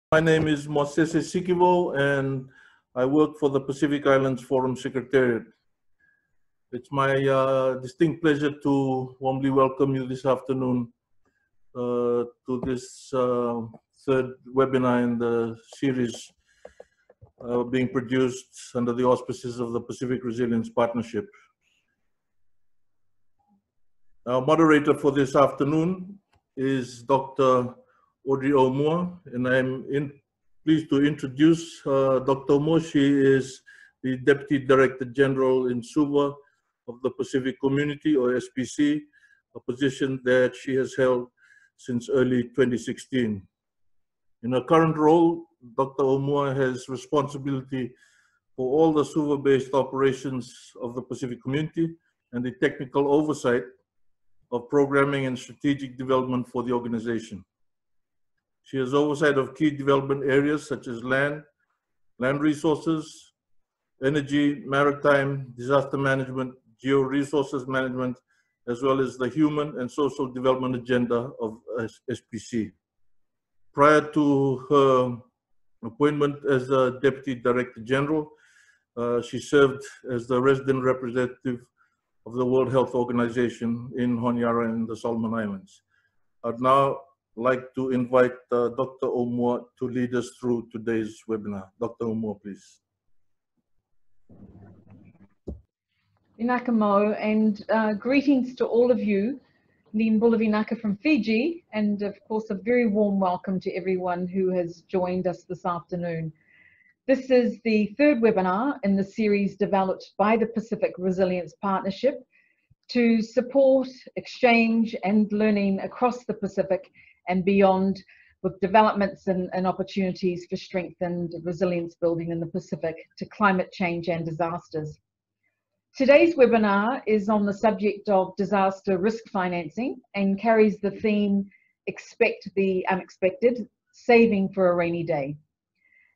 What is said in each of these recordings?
My name is Mosese Sikivo, and I work for the Pacific Islands Forum Secretariat. It's my distinct pleasure to warmly welcome you this afternoon to this third webinar in the series being produced under the auspices of the Pacific Resilience Partnership. Our moderator for this afternoon is Dr. Audrey O'Moore, and I'm pleased to introduce Dr. O'Moore. She is the Deputy Director General in SUVA of the Pacific Community, or SPC, a position that she has held since early 2016. In her current role, Dr. O'Moore has responsibility for all the SUVA-based operations of the Pacific Community and the technical oversight of programming and strategic development for the organization. She has oversight of key development areas such as land resources, energy, maritime, disaster management, geo-resources management, as well as the human and social development agenda of SPC. Prior to her appointment as the Deputy Director General, she served as the resident representative of the World Health Organization in Honiara and the Solomon Islands. I'd now like to invite Dr. O'Moore to lead us through today's webinar. Dr. O'Moore, please. Inaka Mo, and greetings to all of you. Nimbula Vinaka from Fiji, and of course a very warm welcome to everyone who has joined us this afternoon. This is the third webinar in the series developed by the Pacific Resilience Partnership to support exchange and learning across the Pacific and beyond, with developments and opportunities for strengthened resilience building in the Pacific to climate change and disasters. Today's webinar is on the subject of disaster risk financing and carries the theme, Expect the Unexpected, Saving for a Rainy Day.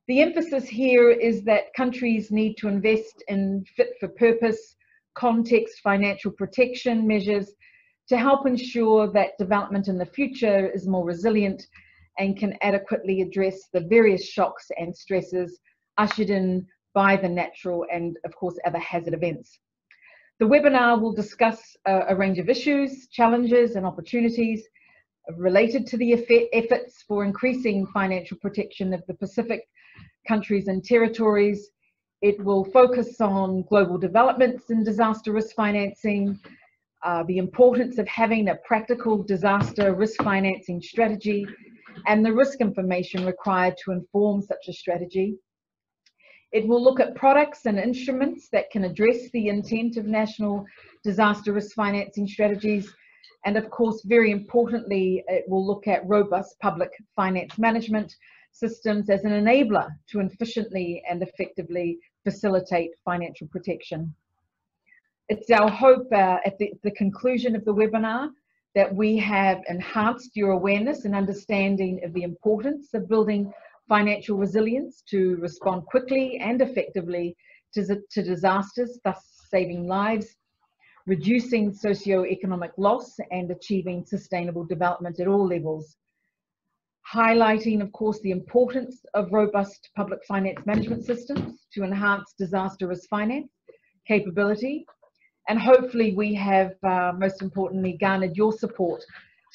The emphasis here is that countries need to invest in fit-for-purpose, context financial protection measures to help ensure that development in the future is more resilient and can adequately address the various shocks and stresses ushered in by the natural and, of course, other hazard events. The webinar will discuss a range of issues, challenges and opportunities related to the efforts for increasing financial protection of the Pacific countries and territories. It will focus on global developments in disaster risk financing, the importance of having a practical disaster risk financing strategy, and the risk information required to inform such a strategy. It will look at products and instruments that can address the intent of national disaster risk financing strategies. And of course, very importantly, it will look at robust public finance management systems as an enabler to efficiently and effectively facilitate financial protection. It's our hope at the conclusion of the webinar that we have enhanced your awareness and understanding of the importance of building financial resilience to respond quickly and effectively to disasters, thus saving lives, reducing socioeconomic loss, and achieving sustainable development at all levels. Highlighting, of course, the importance of robust public finance management systems to enhance disaster risk finance capability. And hopefully we have, most importantly, garnered your support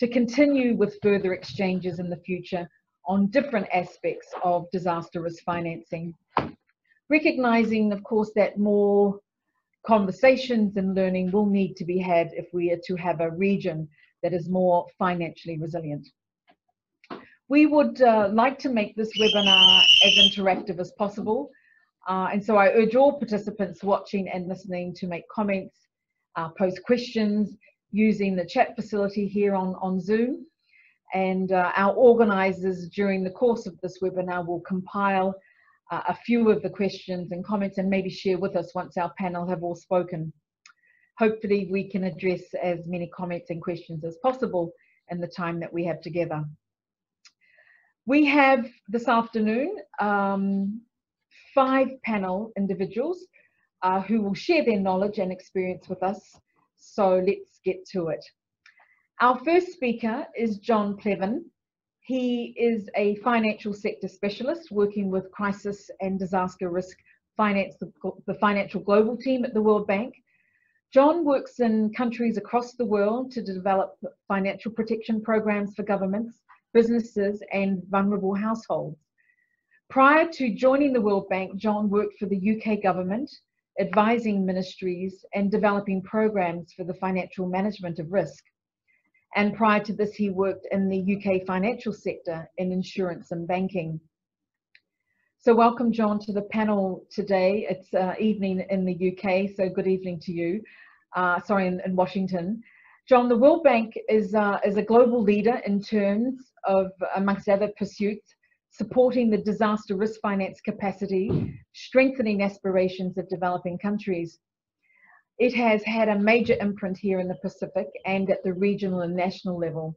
to continue with further exchanges in the future on different aspects of disaster risk financing. Recognizing, of course, that more conversations and learning will need to be had if we are to have a region that is more financially resilient. We would like to make this webinar as interactive as possible. And so I urge all participants watching and listening to make comments, post questions using the chat facility here on Zoom. And our organisers during the course of this webinar will compile a few of the questions and comments and maybe share with us once our panel have all spoken. Hopefully we can address as many comments and questions as possible in the time that we have together. We have this afternoon 5 panel individuals who will share their knowledge and experience with us. So let's get to it. Our first speaker is John Plevin. He is a financial sector specialist working with crisis and disaster risk finance, the financial global team at the World Bank. John works in countries across the world to develop financial protection programs for governments, businesses, and vulnerable households. Prior to joining the World Bank, John worked for the UK government, advising ministries and developing programs for the financial management of risk. And prior to this, he worked in the UK financial sector in insurance and banking. So welcome, John, to the panel today. It's evening in the UK, so good evening to you. In Washington. John, the World Bank is a global leader in terms of, amongst other pursuits, supporting the disaster risk finance capacity, strengthening aspirations of developing countries. It has had a major imprint here in the Pacific and at the regional and national level.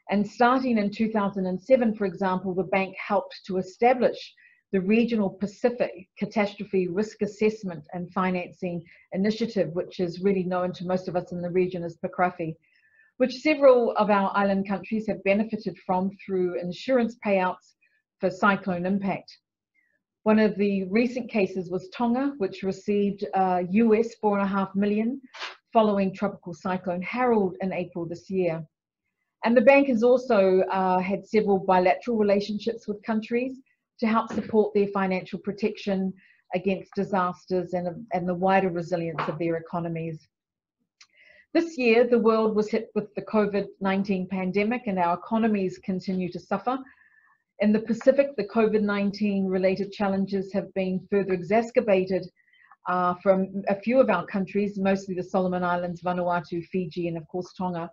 And starting in 2007, for example, the bank helped to establish the Regional Pacific Catastrophe Risk Assessment and Financing Initiative, which is really known to most of us in the region as PRP, which several of our island countries have benefited from through insurance payouts for cyclone impact. One of the recent cases was Tonga, which received US $4.5 million following Tropical Cyclone Harold in April this year. And the bank has also had several bilateral relationships with countries to help support their financial protection against disasters and the wider resilience of their economies. This year, the world was hit with the COVID-19 pandemic and our economies continue to suffer. In the Pacific, the COVID-19 related challenges have been further exacerbated from a few of our countries, mostly the Solomon Islands, Vanuatu, Fiji, and of course Tonga,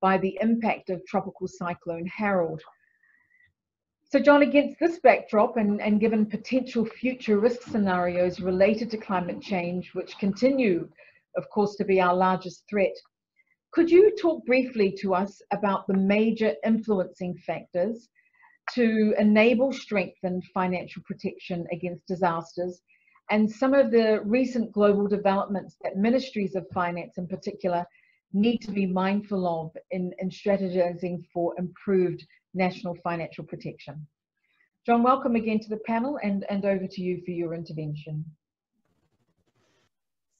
by the impact of Tropical Cyclone Harold. So John, against this backdrop and given potential future risk scenarios related to climate change, which continue, of course, to be our largest threat, could you talk briefly to us about the major influencing factors to enable strengthened financial protection against disasters and some of the recent global developments that ministries of finance in particular need to be mindful of in strategizing for improved national financial protection? John, welcome again to the panel and over to you for your intervention.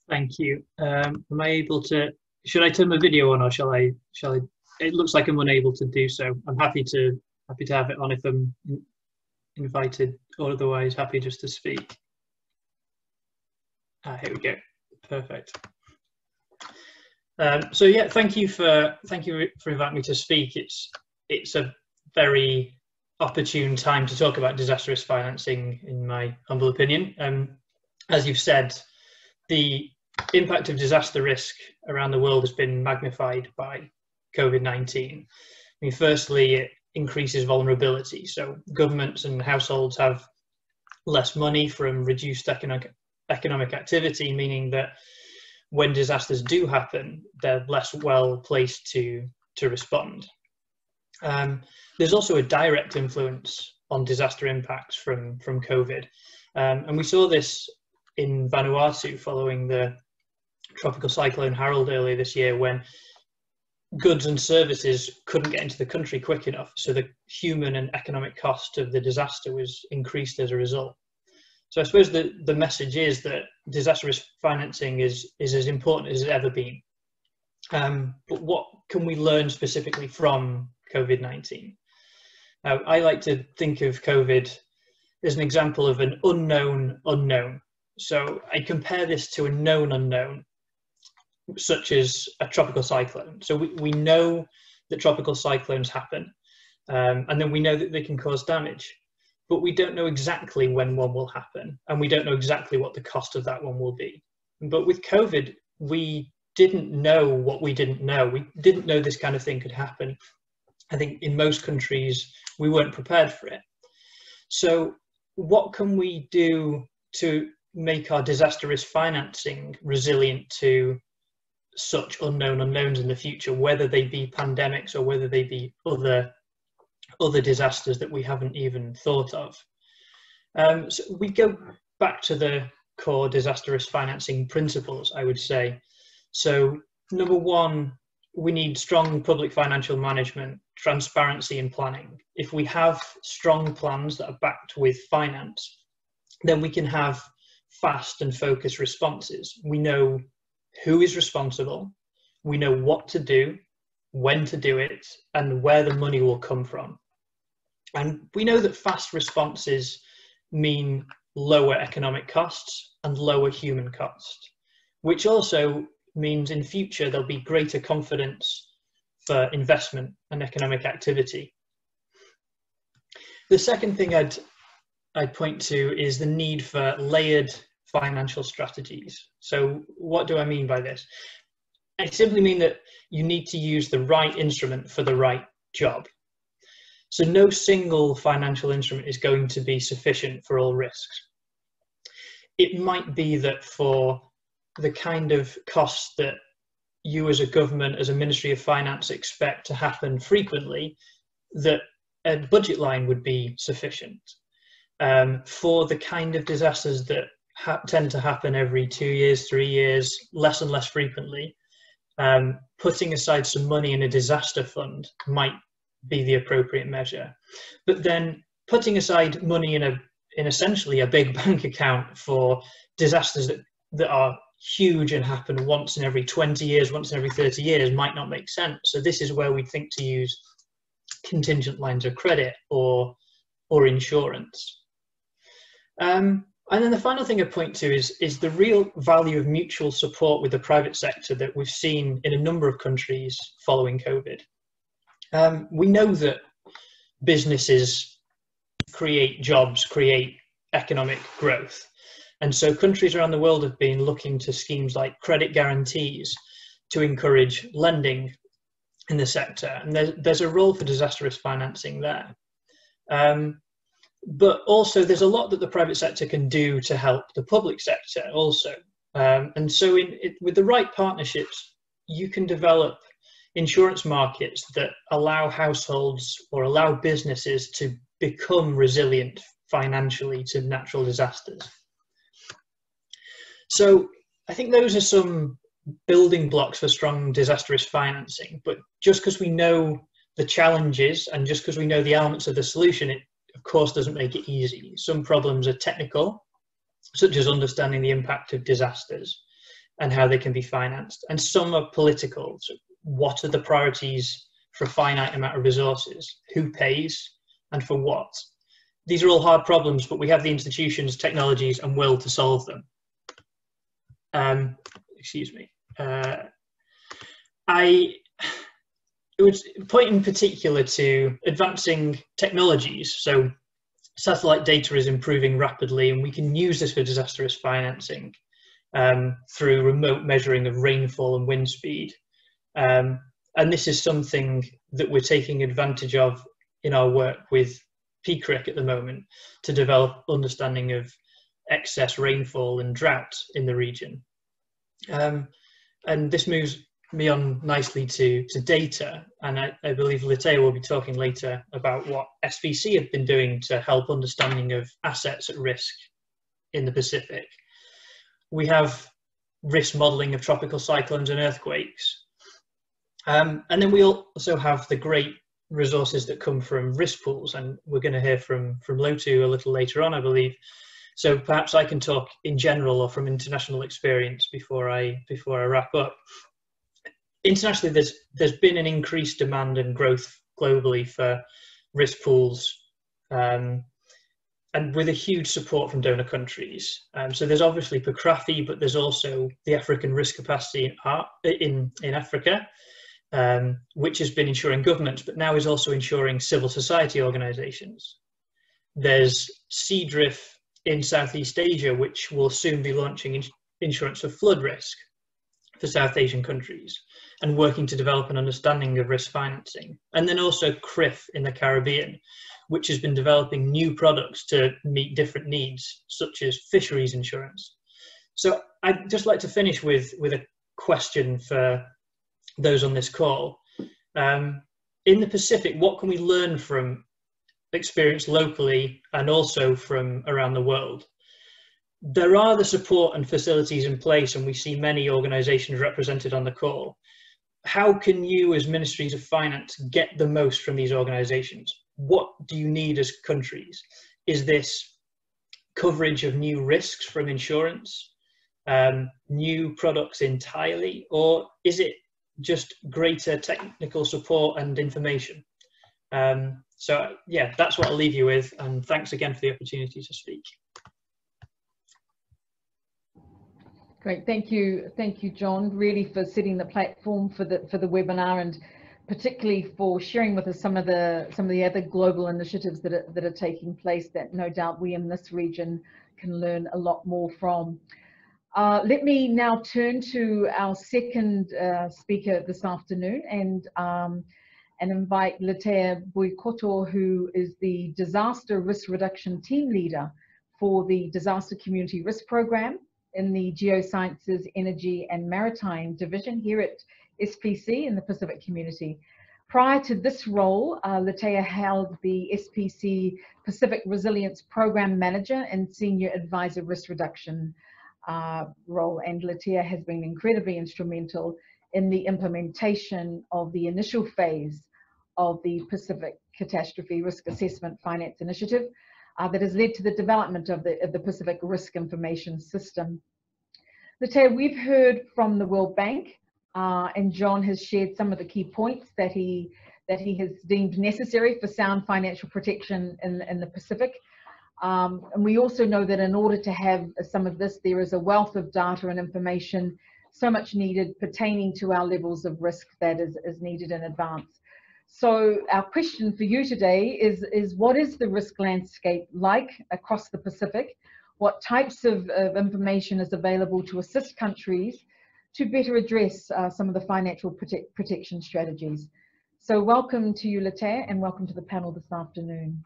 Thank you. Am I able to, should I turn my video on or shall I, it looks like I'm unable to do so. I'm happy to have it on if I'm invited, or otherwise happy just to speak. Here we go, perfect. So yeah, thank you for inviting me to speak. It's a very opportune time to talk about disaster risk financing, in my humble opinion. As you've said, the impact of disaster risk around the world has been magnified by COVID-19. I mean, firstly, it increases vulnerability. So governments and households have less money from reduced economic activity, meaning that when disasters do happen, they're less well placed to respond. There's also a direct influence on disaster impacts from COVID. And we saw this in Vanuatu following the Tropical Cyclone Harold earlier this year, when goods and services couldn't get into the country quick enough. So the human and economic cost of the disaster was increased as a result. So I suppose the message is that disaster risk financing is as important as it's ever been. But what can we learn specifically from COVID-19? Now, I like to think of COVID as an example of an unknown unknown. So I compare this to a known unknown, such as a tropical cyclone. So we know that tropical cyclones happen, and then we know that they can cause damage, but we don't know exactly when one will happen, and we don't know exactly what the cost of that one will be. But with COVID, we didn't know what we didn't know. We didn't know this kind of thing could happen. I think in most countries, we weren't prepared for it. So what can we do to make our disaster risk financing resilient to such unknown unknowns in the future, whether they be pandemics or whether they be other disasters that we haven't even thought of? So we go back to the core disaster risk financing principles, I would say. So number one, we need strong public financial management transparency in planning. If we have strong plans that are backed with finance, then we can have fast and focused responses. We know who is responsible, we know what to do, when to do it, and where the money will come from. And we know that fast responses mean lower economic costs and lower human cost, which also means in future there'll be greater confidence for investment and economic activity. The second thing I'd point to is the need for layered financial strategies. So what do I mean by this? I simply mean that you need to use the right instrument for the right job. So no single financial instrument is going to be sufficient for all risks. It might be that for the kind of costs that you as a government, as a Ministry of Finance, expect to happen frequently, that a budget line would be sufficient. For the kind of disasters that tend to happen every 2 years, 3 years, less and less frequently, putting aside some money in a disaster fund might be the appropriate measure. But then putting aside money in essentially a big bank account for disasters that are huge and happen once in every 20 years, once in every 30 years might not make sense. So this is where we think to use contingent lines of credit or insurance. And then the final thing I point to is the real value of mutual support with the private sector that we've seen in a number of countries following COVID. We know that businesses create jobs, create economic growth. And so countries around the world have been looking to schemes like credit guarantees to encourage lending in the sector. And there's a role for disaster risk financing there. But also there's a lot that the private sector can do to help the public sector also. And so with the right partnerships, you can develop insurance markets that allow households or allow businesses to become resilient financially to natural disasters. So I think those are some building blocks for strong disaster risk financing. But just because we know the challenges and just because we know the elements of the solution, it of course doesn't make it easy. Some problems are technical, such as understanding the impact of disasters and how they can be financed. And some are political. So what are the priorities for a finite amount of resources? Who pays and for what? These are all hard problems, but we have the institutions, technologies, and will to solve them. Excuse me. I would point in particular to advancing technologies. So satellite data is improving rapidly, and we can use this for disaster risk financing through remote measuring of rainfall and wind speed. And this is something that we're taking advantage of in our work with PRP at the moment to develop understanding of excess rainfall and drought in the region. And this moves me on nicely to data, and I believe Litea will be talking later about what SVC have been doing to help understanding of assets at risk in the Pacific. We have risk modelling of tropical cyclones and earthquakes, and then we also have the great resources that come from risk pools, and we're going to hear from Lotu a little later on, I believe. So perhaps I can talk in general or from international experience before I wrap up. Internationally, there's been an increased demand and growth globally for risk pools, and with a huge support from donor countries. So there's obviously PRP, but there's also the African Risk Capacity in Africa, which has been insuring governments, but now is also insuring civil society organisations. There's CDRIF in Southeast Asia, which will soon be launching insurance for flood risk for South Asian countries and working to develop an understanding of risk financing. And then also CRIF in the Caribbean, which has been developing new products to meet different needs, such as fisheries insurance. So I'd just like to finish with a question for those on this call. In the Pacific, what can we learn from experience locally and also from around the world? There are the support and facilities in place, and we see many organisations represented on the call. how can you as ministries of finance get the most from these organizations? What do you need as countries? Is this coverage of new risks from insurance, new products entirely, or is it just greater technical support and information? So yeah, that's what I'll leave you with, and thanks again for the opportunity to speak. Great, thank you, John, really for setting the platform for the webinar, and particularly for sharing with us some of the other global initiatives that are taking place that no doubt we in this region can learn a lot more from. Let me now turn to our second speaker this afternoon and invite Letea Boykoto, who is the Disaster Risk Reduction Team Leader for the Disaster Community Risk Program in the Geosciences, Energy and Maritime Division here at SPC in the Pacific Community. Prior to this role, Letea held the SPC Pacific Resilience Program Manager and Senior Advisor Risk Reduction role, and Letea has been incredibly instrumental in the implementation of the initial phase of the Pacific Catastrophe Risk Assessment Finance Initiative that has led to the development of the Pacific Risk Information System. Letea, we've heard from the World Bank, and John has shared some of the key points that he has deemed necessary for sound financial protection in the Pacific. And we also know that in order to have some of this, there is a wealth of data and information so much needed pertaining to our levels of risk that is needed in advance. So our question for you today is what is the risk landscape like across the Pacific? What types of information is available to assist countries to better address some of the financial protection strategies? So welcome to you, Letea, and welcome to the panel this afternoon.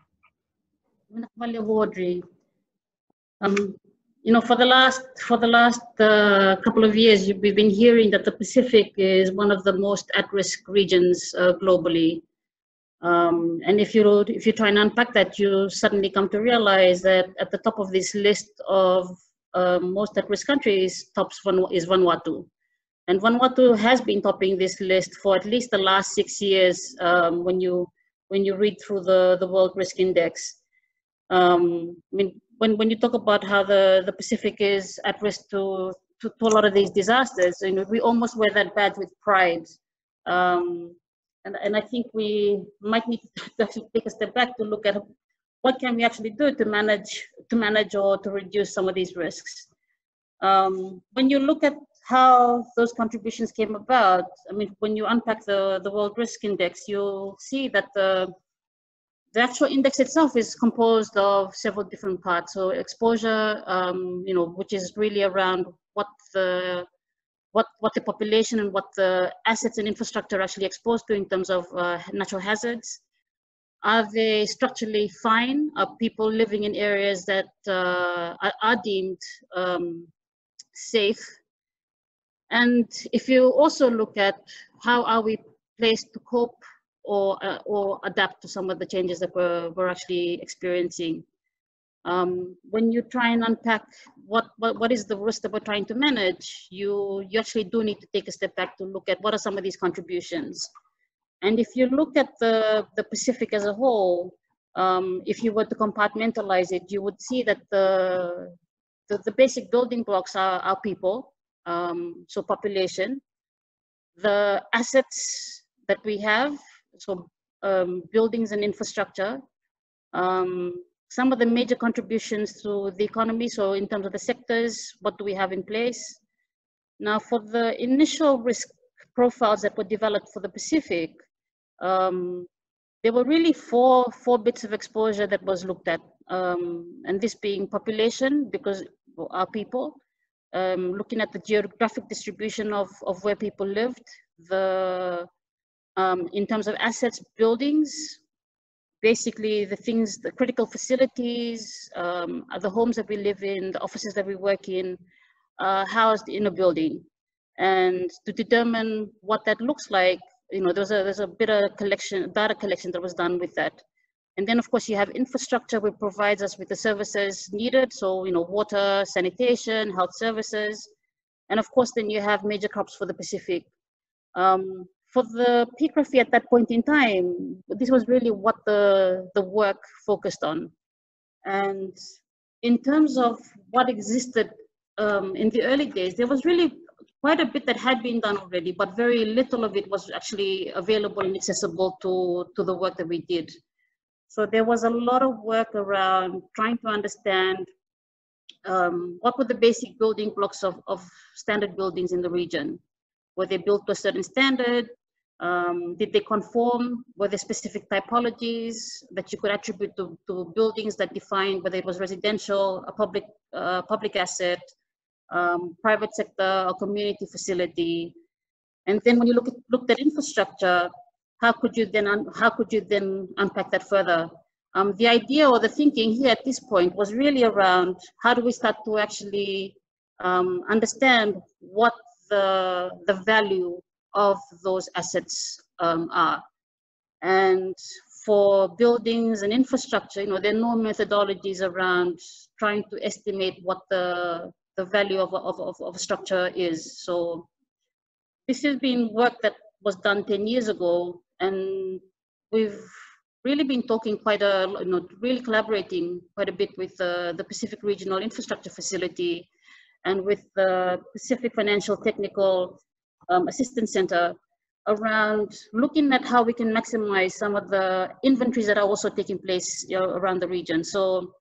You know, for the last couple of years, we've been hearing that the Pacific is one of the most at-risk regions globally. And if you try and unpack that, you suddenly come to realize that at the top of this list of most at-risk countries, is Vanuatu. And Vanuatu has been topping this list for at least the last 6 years when you read through the World Risk Index. I mean, when you talk about how the Pacific is at risk to a lot of these disasters, you know, we almost wear that badge with pride. And I think we might need to actually take a step back to look at what can we actually do to manage or to reduce some of these risks. When you look at how those contributions came about, I mean, when you unpack the World Risk Index, you'll see that the actual index itself is composed of several different parts. So exposure, you know, which is really around what the population and what the assets and infrastructure are actually exposed to in terms of natural hazards. Are they structurally fine? Are people living in areas that are deemed safe? And if you also look at how are we placed to cope or adapt to some of the changes that we're actually experiencing. When you try and unpack what is the risk that we're trying to manage, you actually do need to take a step back to look at what are some of these contributions. And if you look at the Pacific as a whole, if you were to compartmentalize it, you would see that the basic building blocks are people, so population, the assets that we have, so buildings and infrastructure, some of the major contributions to the economy, so in terms of the sectors, what do we have in place? Now for the initial risk profiles that were developed for the Pacific, there were really four bits of exposure that was looked at, and this being population, because our people, looking at the geographic distribution of where people lived, in terms of assets, buildings, basically the critical facilities, the homes that we live in, the offices that we work in, housed in a building. And to determine what that looks like, you know, there's a bit of data collection that was done with that. And then of course you have infrastructure which provides us with the services needed. So, you know, water, sanitation, health services. And of course, then you have major crops for the Pacific. For the PRP at that point in time, this was really what the work focused on. And in terms of what existed in the early days, there was really quite a bit that had been done already, but very little of it was actually available and accessible to the work that we did. So there was a lot of work around trying to understand what were the basic building blocks of standard buildings in the region. Were they built to a certain standard? Did they conform? Were there specific typologies that you could attribute to buildings that defined whether it was residential, a public asset, private sector, or community facility? And then when you looked at infrastructure, how could you then unpack that further? The idea or the thinking here at this point was really around how do we start to actually understand what the value of those assets are. And for buildings and infrastructure, there are no methodologies around trying to estimate what the value of a structure is. So this has been work that was done 10 years ago, and we've really been talking really collaborating quite a bit with the Pacific Regional Infrastructure Facility and with the Pacific Financial Technical Assistance Center around looking at how we can maximize some of the inventories that are also taking place around the region. So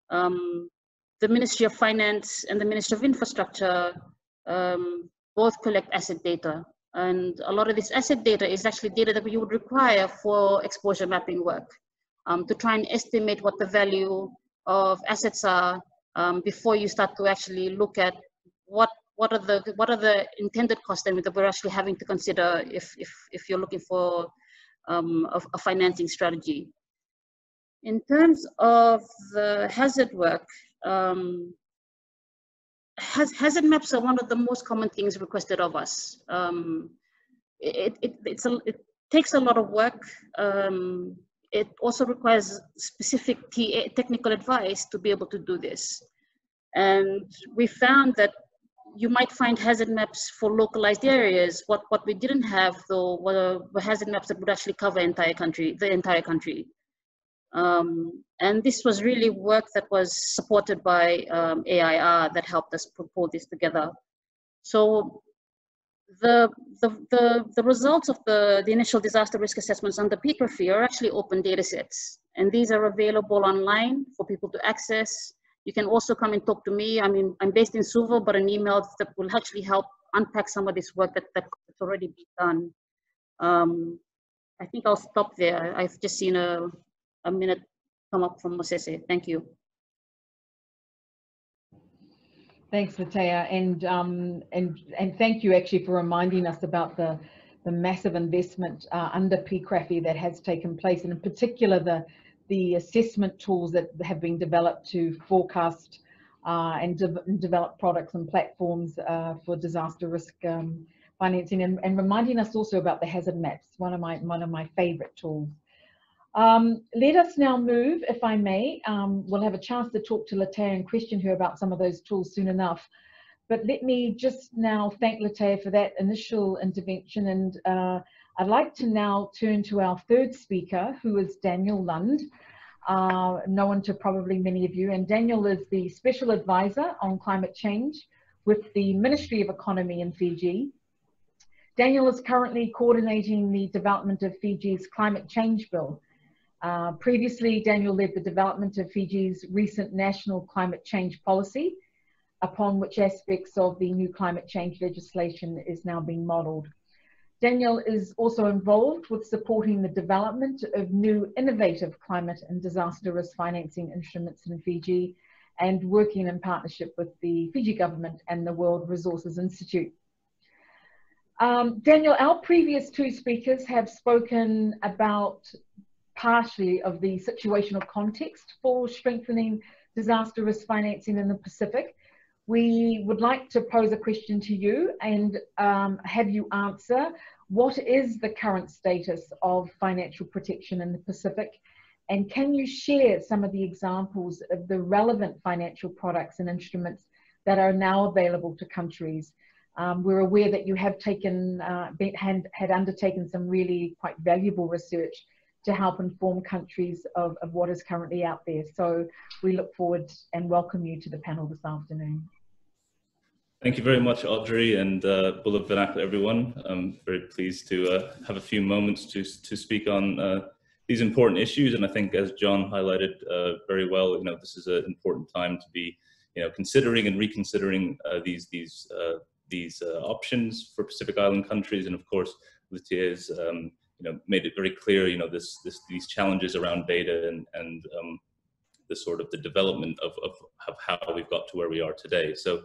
the Ministry of Finance and the Ministry of Infrastructure both collect asset data. And a lot of this asset data is actually data that you would require for exposure mapping work to try and estimate what the value of assets are before you start to actually look at what are the intended costs that we're actually having to consider if you're looking for a financing strategy. In terms of the hazard work, hazard maps are one of the most common things requested of us. It takes a lot of work. It also requires specific technical advice to be able to do this. And we found that you might find hazard maps for localized areas. What we didn't have though were hazard maps that would actually cover the entire country. And this was really work that was supported by AIR that helped us pull this together. So the results of the initial disaster risk assessments under PRP are actually open data sets. And these are available online for people to access. You can also come and talk to me. I mean, I'm based in Suva, but an email that will actually help unpack some of this work that's already been done. I think I'll stop there. I've just seen a minute come up from Mosese. Thank you. Thanks, Latea, and thank you actually for reminding us about the massive investment under PRP that has taken place, and in particular the assessment tools that have been developed to forecast and develop products and platforms for disaster risk financing, and reminding us also about the hazard maps, one of my favorite tools. Let us now move, if I may. We'll have a chance to talk to Latea and question her about some of those tools soon enough. But let me just now thank Latea for that initial intervention, and I'd like to now turn to our third speaker, who is Daniel Lund, known to probably many of you. And Daniel is the Special Advisor on Climate Change with the Ministry of Economy in Fiji. Daniel is currently coordinating the development of Fiji's climate change bill. Previously, Daniel led the development of Fiji's recent national climate change policy, upon which aspects of the new climate change legislation is now being modelled. Daniel is also involved with supporting the development of new innovative climate and disaster risk financing instruments in Fiji, and working in partnership with the Fiji government and the World Resources Institute. Daniel, our previous two speakers have spoken about partially of the situational context for strengthening disaster risk financing in the Pacific. We would like to pose a question to you and have you answer, what is the current status of financial protection in the Pacific? And can you share some of the examples of the relevant financial products and instruments that are now available to countries We're aware that you have had undertaken some really quite valuable research to help inform countries of what is currently out there. So we look forward and welcome you to the panel this afternoon. Thank you very much, Audrey, and Bulab Vernacular, everyone. I'm very pleased to have a few moments to speak on these important issues. And I think, as John highlighted very well, this is an important time to be, considering and reconsidering these options for Pacific Island countries. And of course, Lithia has, made it very clear, these challenges around data and the sort of the development of how we've got to where we are today. So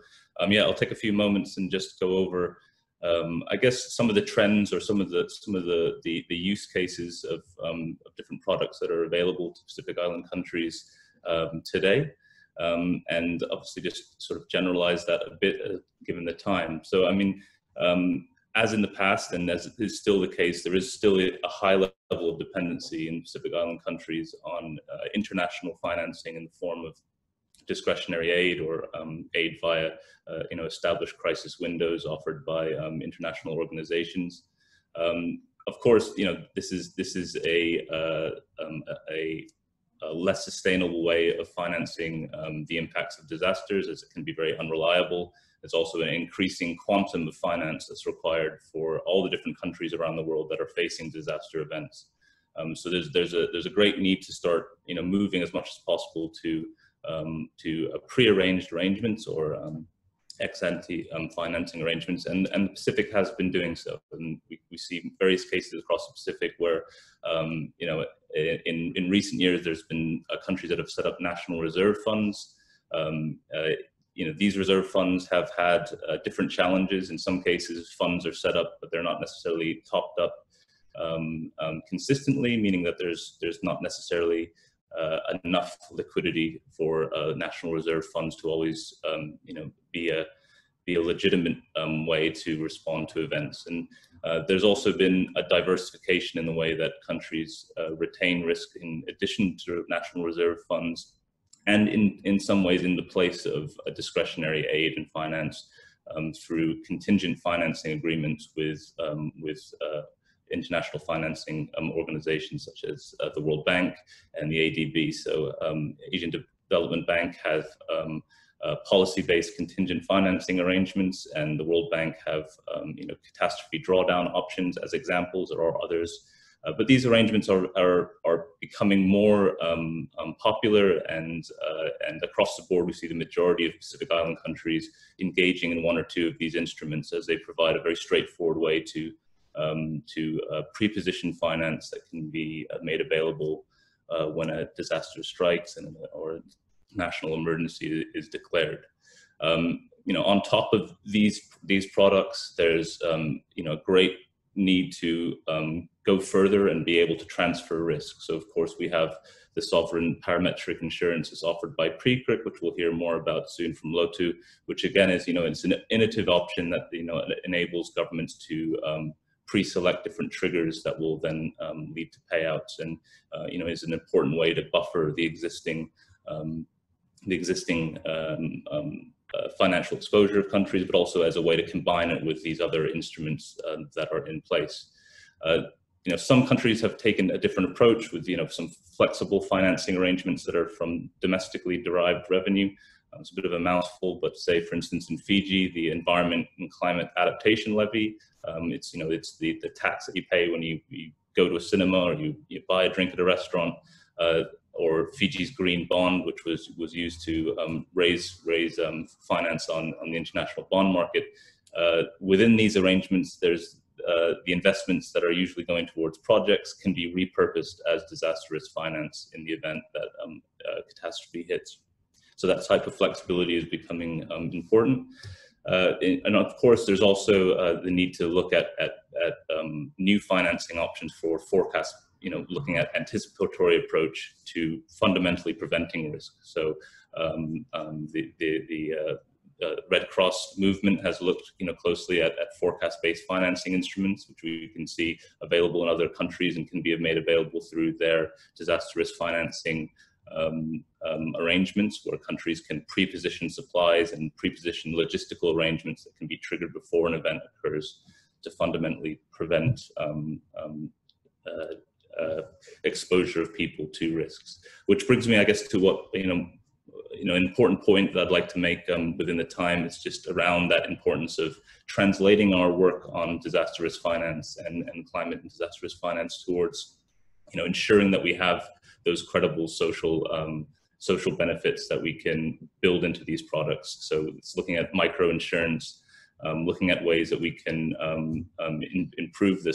yeah, I'll take a few moments and just go over, I guess, some of the trends or some of the use cases of different products that are available to Pacific Island countries today, and obviously just sort of generalize that a bit given the time. So I mean, as in the past, and as is still the case, there is still a high level of dependency in Pacific Island countries on international financing in the form of discretionary aid or aid via established crisis windows offered by international organizations. Of course, this is a less sustainable way of financing the impacts of disasters, as it can be very unreliable. There's also an increasing quantum of finance that's required for all the different countries around the world that are facing disaster events. So there's a great need to start moving as much as possible to pre-arranged arrangements or ex-ante financing arrangements, and the Pacific has been doing so. And we see various cases across the Pacific where in recent years there's been countries that have set up national reserve funds. These reserve funds have had different challenges. In some cases, funds are set up, but they're not necessarily topped up consistently, meaning that there's not necessarily enough liquidity for national reserve funds to always, be a legitimate way to respond to events. And there's also been a diversification in the way that countries retain risk in addition to national reserve funds, and in some ways in the place of a discretionary aid and finance through contingent financing agreements with international financing organizations such as the World Bank and the ADB. So Asian Development Bank have policy-based contingent financing arrangements, and the World Bank have catastrophe drawdown options as examples. There are others. But these arrangements are becoming more popular, and across the board we see the majority of Pacific Island countries engaging in one or two of these instruments, as they provide a very straightforward way to pre-position finance that can be made available when a disaster strikes or a national emergency is declared. On top of these products, there's a great need to go further and be able to transfer risk. So of course we have the sovereign parametric insurance is offered by PRP, which we'll hear more about soon from Lotu, which again is, it's an innovative option that, enables governments to pre-select different triggers that will then lead to payouts, and, is an important way to buffer the existing financial exposure of countries, but also as a way to combine it with these other instruments that are in place. Some countries have taken a different approach with, some flexible financing arrangements that are from domestically derived revenue. It's a bit of a mouthful, but say, for instance, in Fiji, the Environment and Climate Adaptation Levy, it's the tax that you pay when you go to a cinema or you buy a drink at a restaurant, or Fiji's Green Bond, which was used to raise finance on the international bond market. Within these arrangements, there's the investments that are usually going towards projects can be repurposed as disaster risk finance in the event that catastrophe hits. So that type of flexibility is becoming important. And of course, there's also the need to look at new financing options for forecast, looking at anticipatory approach to fundamentally preventing risk. So the Red Cross movement has looked closely at forecast-based financing instruments, which we can see available in other countries and can be made available through their disaster risk financing arrangements where countries can pre-position supplies and pre-position logistical arrangements that can be triggered before an event occurs to fundamentally prevent exposure of people to risks. Which brings me, I guess, to what, an important point that I'd like to make within the time. It's just around that importance of translating our work on disaster risk finance and climate and disaster risk finance towards, ensuring that we have those credible social benefits that we can build into these products. So it's looking at micro insurance, looking at ways that we can improve the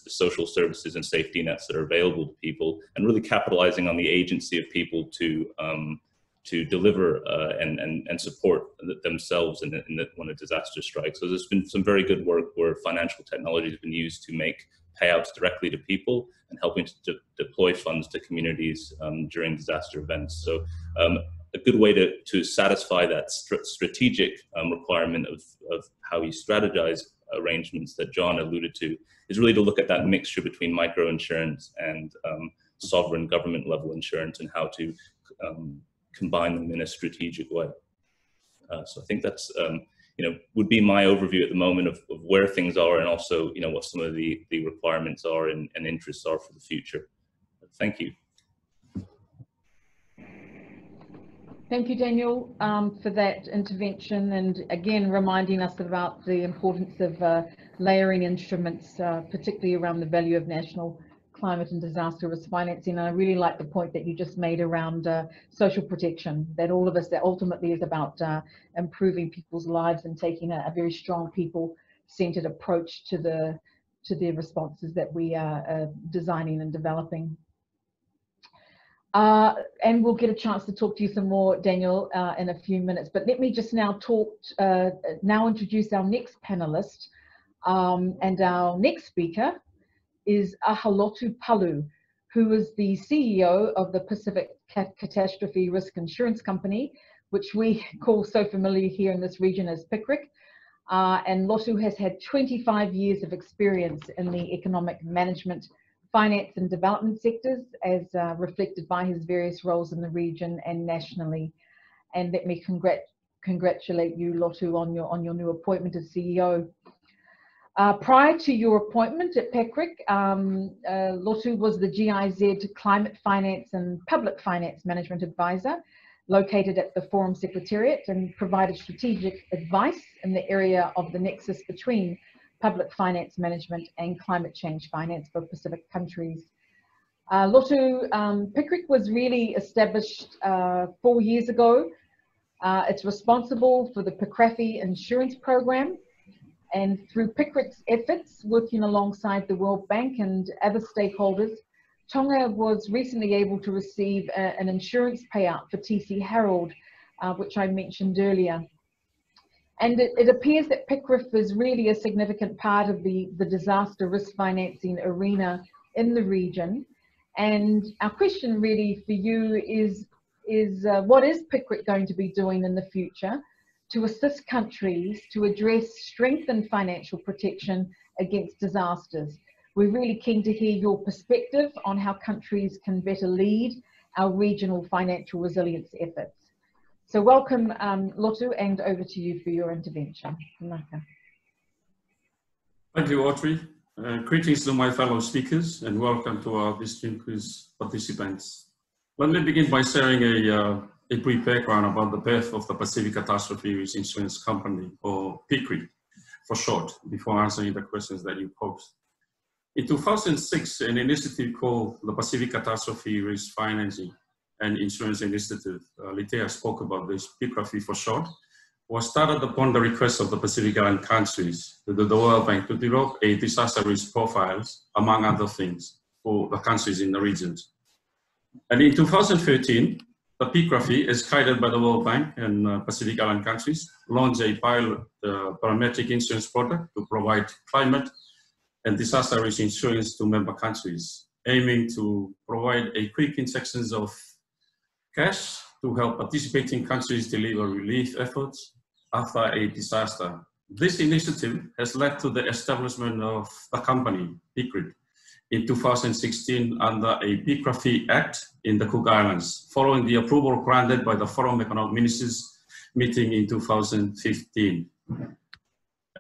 social services and safety nets that are available to people, and really capitalizing on the agency of people to deliver and support themselves when a disaster strikes. So there's been some very good work where financial technology has been used to make payouts directly to people and helping to deploy funds to communities during disaster events. So a good way to satisfy that strategic requirement of how you strategize arrangements that John alluded to is really to look at that mixture between micro insurance and sovereign government level insurance, and how to combine them in a strategic way. So I think that's would be my overview at the moment of where things are, and also what some of the requirements are and interests are for the future. Thank you. Thank you, Daniel, for that intervention, and again reminding us about the importance of layering instruments, particularly around the value of national climate and disaster risk financing. And I really like the point that you just made around social protection, that all of us, that ultimately is about improving people's lives and taking a very strong people-centered approach to the responses that we are designing and developing. And we'll get a chance to talk to you some more, Daniel, in a few minutes. But let me just now introduce our next panelist. And our next speaker is Ahalotu Palu, who is the CEO of the Pacific Catastrophe Risk Insurance Company, which we call so familiar here in this region as PICRIC. And Lotu has had 25 years of experience in the economic management, finance and development sectors, as reflected by his various roles in the region and nationally. And let me congratulate you, Lotu, on your new appointment as CEO. Prior to your appointment at PICRIC, Lotu was the GIZ Climate Finance and Public Finance Management Advisor, located at the Forum Secretariat, and provided strategic advice in the area of the nexus between public finance management and climate change finance for Pacific countries. Lotu, PICRIC was really established 4 years ago. It's responsible for the PRP insurance program, and through PICRIC's efforts, working alongside the World Bank and other stakeholders, Tonga was recently able to receive an insurance payout for TC Harold, which I mentioned earlier. And it appears that PICRIF is really a significant part of the disaster risk financing arena in the region. And our question really for you is what is PICRIC going to be doing in the future to assist countries to address strengthened financial protection against disasters? We're really keen to hear your perspective on how countries can better lead our regional financial resilience efforts. So welcome, Lotu, and over to you for your intervention. Thank you, Audrey. Greetings to my fellow speakers, and welcome to our distinguished participants. Let me begin by sharing a brief background about the birth of the Pacific Catastrophe Risk Insurance Company, or PICRI for short, before answering the questions that you posed. In 2006, an initiative called the Pacific Catastrophe Risk Financing and Insurance Initiative, Litea spoke about this, PRP for short, was started upon the request of the Pacific Island countries to the World Bank to develop a disaster risk profiles, among other things, for the countries in the regions. And in 2013, the PRP, as guided by the World Bank and Pacific Island countries, launched a pilot parametric insurance product to provide climate and disaster risk insurance to member countries, aiming to provide a quick injections of cash to help participating countries deliver relief efforts after a disaster. This initiative has led to the establishment of the company, PICRIP, in 2016 under a PRP Act in the Cook Islands, following the approval granted by the Forum Economic Ministers meeting in 2015.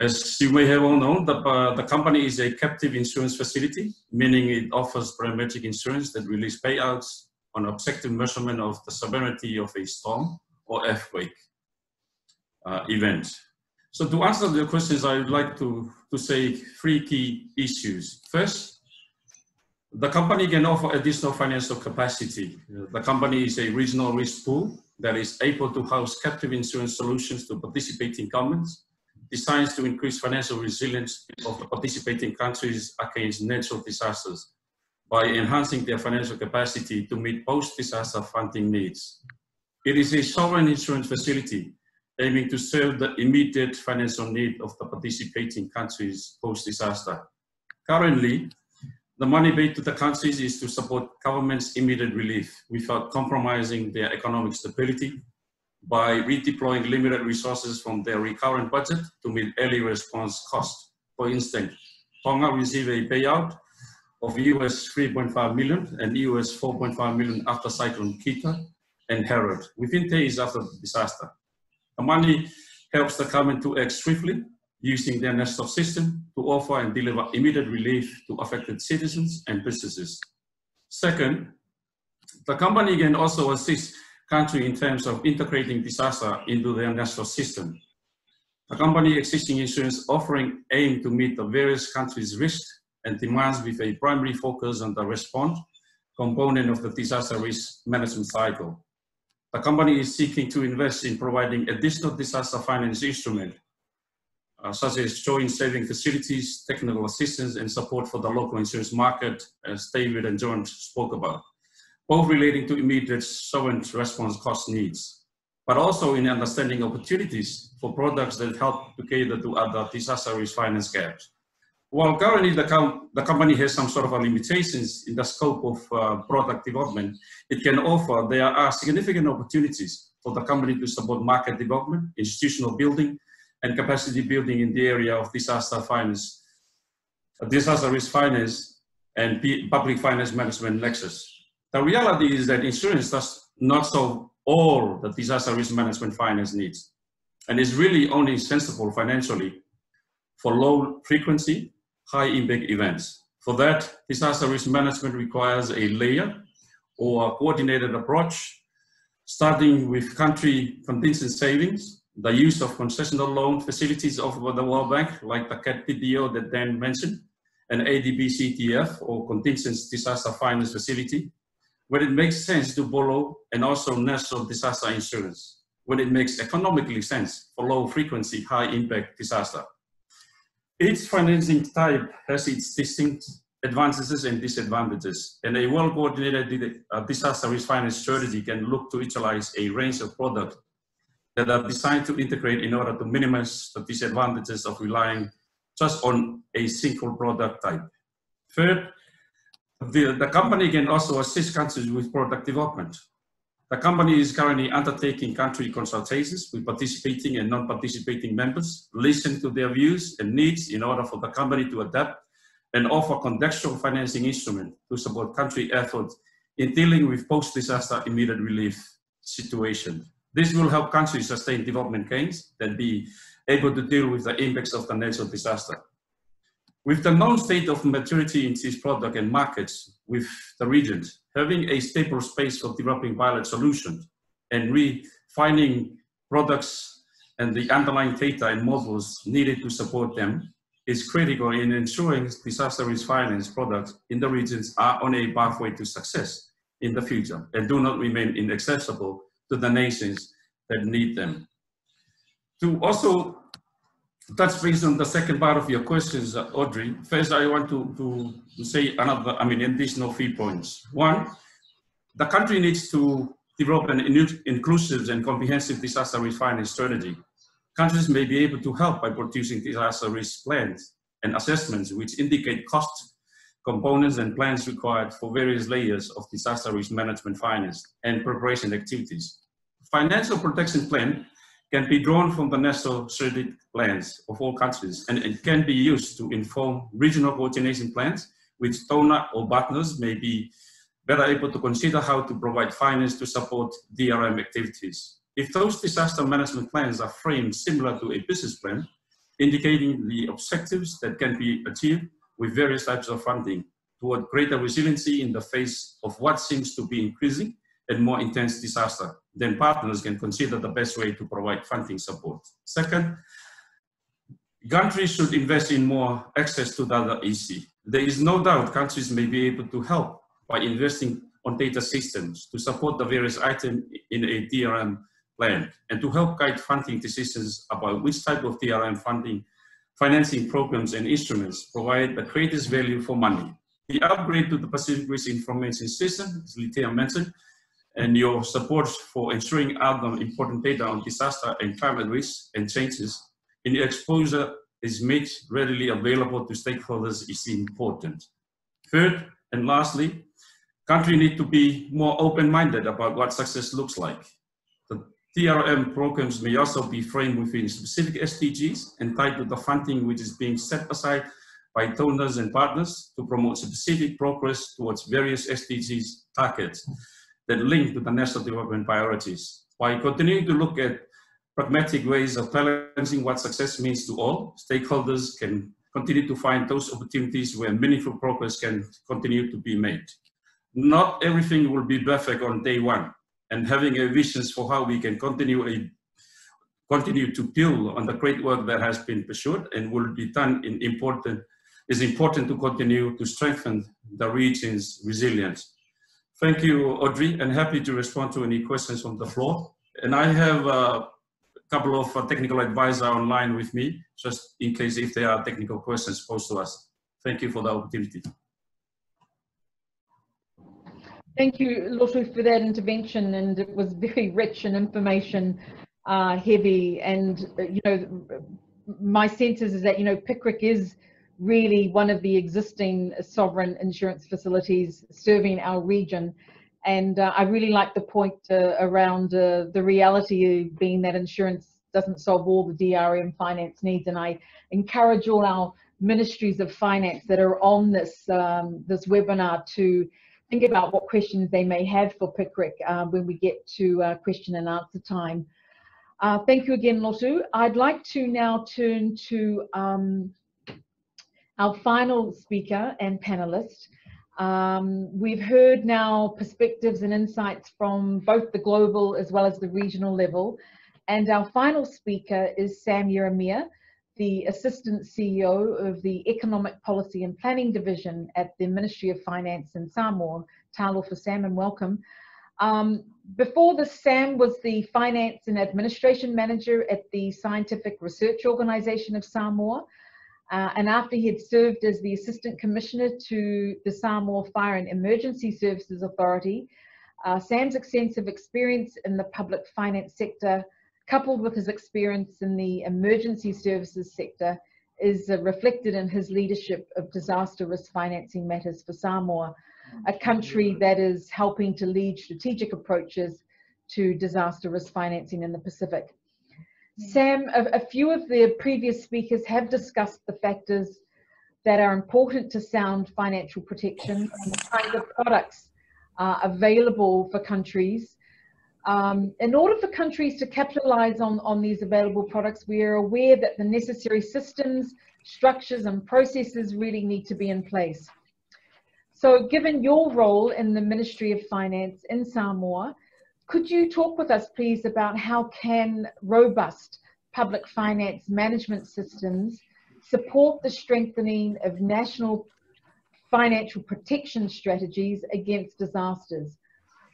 As you may have all known, the company is a captive insurance facility, meaning it offers parametric insurance that releases payouts on objective measurement of the severity of a storm or earthquake event. So to answer the questions, I would like to say 3 key issues. First, the company can offer additional financial capacity. The company is a regional risk pool that is able to house captive insurance solutions to participating governments, designed to increase financial resilience of the participating countries against natural disasters by enhancing their financial capacity to meet post-disaster funding needs. It is a sovereign insurance facility aiming to serve the immediate financial need of the participating countries post-disaster. Currently, the money paid to the countries is to support government's immediate relief without compromising their economic stability by redeploying limited resources from their recurrent budget to meet early response costs. For instance, Tonga received a payout of US 3.5 million and US 4.5 million after Cyclone Kita and Herod, within days after the disaster. The money helps the government to act swiftly, using their national system to offer and deliver immediate relief to affected citizens and businesses. Second, the company can also assist country in terms of integrating disaster into their national system. The company existing insurance offering aim to meet the various countries' risks and demands with a primary focus on the response component of the disaster risk management cycle. The company is seeking to invest in providing additional disaster finance instruments such as joint saving facilities, technical assistance, and support for the local insurance market, as David and John spoke about, both relating to immediate sovereign response cost needs, but also in understanding opportunities for products that help to cater to other disaster risk finance gaps. While currently the company has some sort of limitations in the scope of product development, it can offer, there are significant opportunities for the company to support market development, institutional building, and capacity building in the area of disaster finance, disaster risk finance, and public finance management nexus. The reality is that insurance does not solve all the disaster risk management finance needs, and is really only sensible financially for low frequency, high impact events. For that, disaster risk management requires a layer or a coordinated approach, starting with country contingent savings, the use of concessional loan facilities offered by the World Bank, like the CAT-PDO that Dan mentioned, and ADB-CTF, or Contingent Disaster Finance Facility, when it makes sense to borrow, and also national disaster insurance, when it makes economically sense for low frequency, high impact disaster. Each financing type has its distinct advantages and disadvantages, and a well-coordinated disaster risk finance strategy can look to utilize a range of products that are designed to integrate in order to minimize the disadvantages of relying just on a single product type. Third, the company can also assist countries with product development. The company is currently undertaking country consultations with participating and non-participating members, listen to their views and needs in order for the company to adapt and offer contextual financing instruments to support country efforts in dealing with post-disaster immediate relief situation. This will help countries sustain development gains and be able to deal with the impacts of the natural disaster. With the known state of maturity in these product and markets with the regions, having a stable space for developing pilot solutions and refining products and the underlying data and models needed to support them is critical in ensuring disaster risk finance products in the regions are on a pathway to success in the future and do not remain inaccessible to the nations that need them. To also touch base on the second part of your questions, Audrey, first I want to say another, additional 3 points. One, the country needs to develop an inclusive and comprehensive disaster risk finance strategy. Countries may be able to help by producing disaster risk plans and assessments which indicate cost components and plans required for various layers of disaster risk management finance and preparation activities. Financial protection plan can be drawn from the national strategic plans of all countries, and it can be used to inform regional coordination plans which donor or partners may be better able to consider how to provide finance to support DRM activities. If those disaster management plans are framed similar to a business plan, indicating the objectives that can be achieved with various types of funding toward greater resiliency in the face of what seems to be increasing and more intense disaster, then partners can consider the best way to provide funding support. Second, countries should invest in more access to data EC. There is no doubt countries may be able to help by investing on data systems to support the various items in a DRM plan and to help guide funding decisions about which type of DRM financing programs and instruments provide the greatest value for money. The upgrade to the Pacific Risk Information System, as Litea mentioned, and your support for ensuring other important data on disaster and climate risks and changes in the exposure is made readily available to stakeholders is important. Third, and lastly, countries need to be more open-minded about what success looks like. The DRM programs may also be framed within specific SDGs and tied to the funding which is being set aside by donors and partners to promote specific progress towards various SDGs targets that link to the national development priorities. While continuing to look at pragmatic ways of balancing what success means to all, stakeholders can continue to find those opportunities where meaningful progress can continue to be made. Not everything will be perfect on day one, and having a vision for how we can continue to build on the great work that has been pursued and will be done is important to continue to strengthen the region's resilience. Thank you, Audrey, and happy to respond to any questions from the floor. And I have a couple of technical advisors online with me, just in case if there are technical questions posed to us. Thank you for the opportunity. Thank you, Lotu, for that intervention, and it was very rich and information heavy. And you know, my sense is that PICRIC is really one of the existing sovereign insurance facilities serving our region. And I really like the point around the reality being that insurance doesn't solve all the DRM finance needs. And I encourage all our ministries of finance that are on this webinar to think about what questions they may have for PICRIC when we get to question and answer time. Thank you again, Lotu. I'd like to now turn to our final speaker and panelist. We've heard now perspectives and insights from both the global as well as the regional level. And our final speaker is Sam Yeremia, the Assistant CEO of the Economic Policy and Planning Division at the Ministry of Finance in Samoa. Talo for Sam, and welcome. Before this, Sam was the Finance and Administration Manager at the Scientific Research Organization of Samoa. And after he had served as the Assistant Commissioner to the Samoa Fire and Emergency Services Authority, Sam's extensive experience in the public finance sector, coupled with his experience in the emergency services sector, is reflected in his leadership of disaster risk financing matters for Samoa, a country that is helping to lead strategic approaches to disaster risk financing in the Pacific. Sam, a few of the previous speakers have discussed the factors that are important to sound financial protection and the kinds of products available for countries. In order for countries to capitalize on these available products, we are aware that the necessary systems, structures, and processes really need to be in place. So given your role in the Ministry of Finance in Samoa, could you talk with us, please, about how can robust public finance management systems support the strengthening of national financial protection strategies against disasters?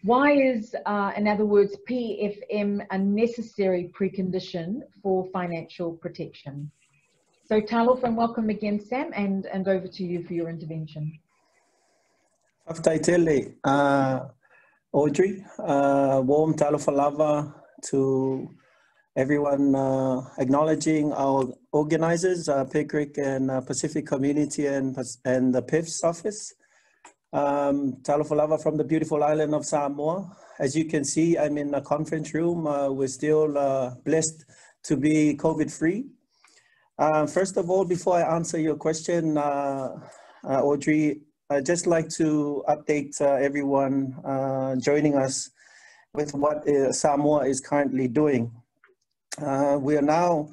Why is, in other words, PFM a necessary precondition for financial protection? So Talof, and welcome again, Sam, and over to you for your intervention. Aftaitele, Audrey, warm talofalava to everyone acknowledging our organizers, PICRIC and Pacific Community and the PIF's office. Talofalava from the beautiful island of Samoa. As you can see, I'm in a conference room. We're still blessed to be COVID-free. First of all, before I answer your question, Audrey, I'd just like to update everyone joining us with what Samoa is currently doing. We are now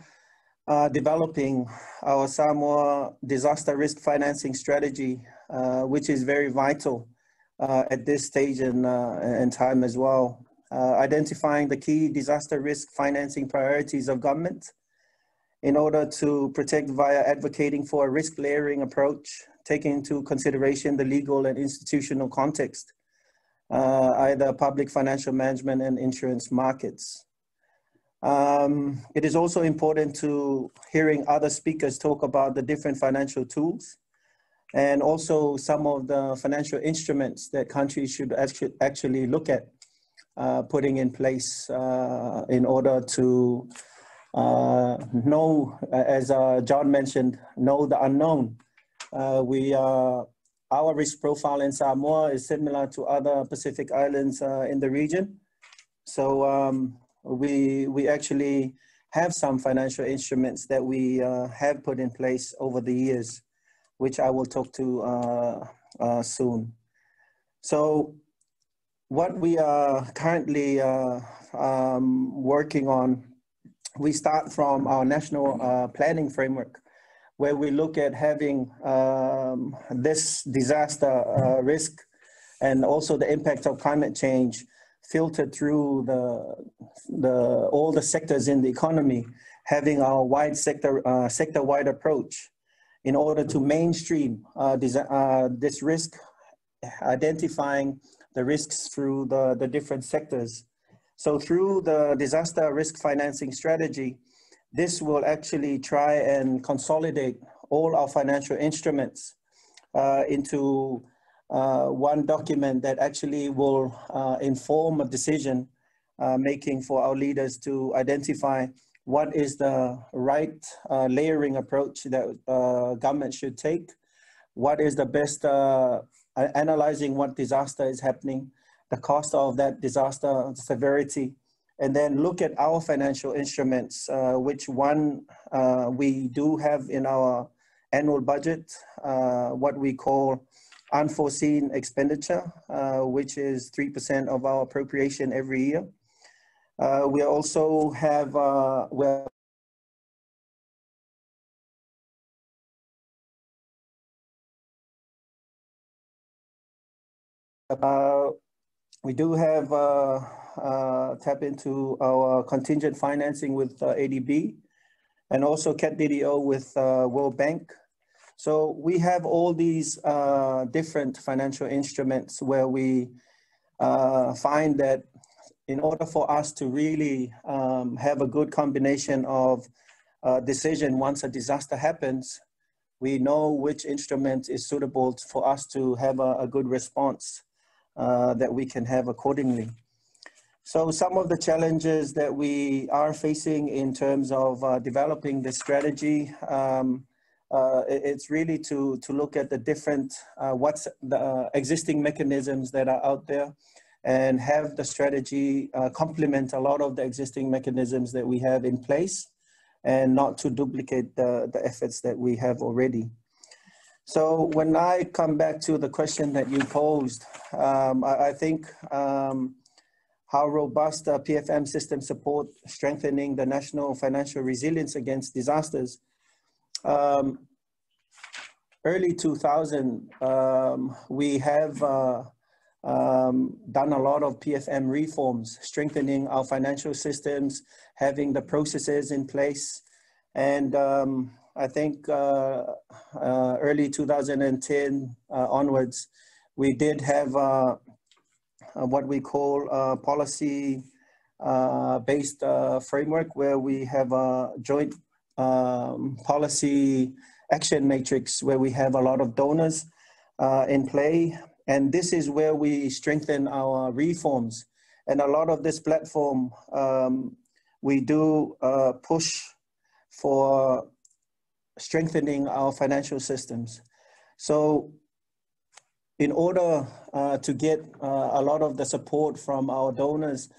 developing our Samoa disaster risk financing strategy, which is very vital at this stage in time as well. Identifying the key disaster risk financing priorities of government in order to protect via advocating for a risk layering approach, taking into consideration the legal and institutional context, either public financial management and insurance markets. It is also important to hearing other speakers talk about the different financial tools and also some of the financial instruments that countries should actually look at putting in place in order to know, as John mentioned, know the unknown. Our risk profile in Samoa is similar to other Pacific islands in the region. So we actually have some financial instruments that we have put in place over the years, which I will talk to soon. So what we are currently working on, we start from our national planning framework, where we look at having this disaster risk and also the impact of climate change filtered through all the sectors in the economy, having our wide sector-wide approach in order to mainstream this risk, identifying the risks through the different sectors. So through the disaster risk financing strategy, this will actually try and consolidate all our financial instruments into one document that actually will inform a decision making for our leaders to identify what is the right layering approach that government should take, what is the best, analyzing what disaster is happening, the cost of that disaster severity, and then look at our financial instruments, which one we do have in our annual budget, what we call unforeseen expenditure, which is 3% of our appropriation every year. We also have, we do have tap into our contingent financing with ADB and also CAT-DDO with World Bank. So we have all these different financial instruments where we find that in order for us to really have a good combination of decision once a disaster happens, we know which instrument is suitable for us to have a good response that we can have accordingly. So some of the challenges that we are facing in terms of developing this strategy, it's really to look at the different, what's the existing mechanisms that are out there and have the strategy complement a lot of the existing mechanisms that we have in place and not to duplicate the efforts that we have already. So when I come back to the question that you posed, I think how robust the PFM system support strengthening the national financial resilience against disasters. Early 2000, we have done a lot of PFM reforms, strengthening our financial systems, having the processes in place. And I think early 2010 onwards, we did have what we call a policy-based framework where we have a joint policy action matrix where we have a lot of donors in play. And this is where we strengthen our reforms. And a lot of this platform, we do push for strengthening our financial systems. So in order to get a lot of the support from our donors,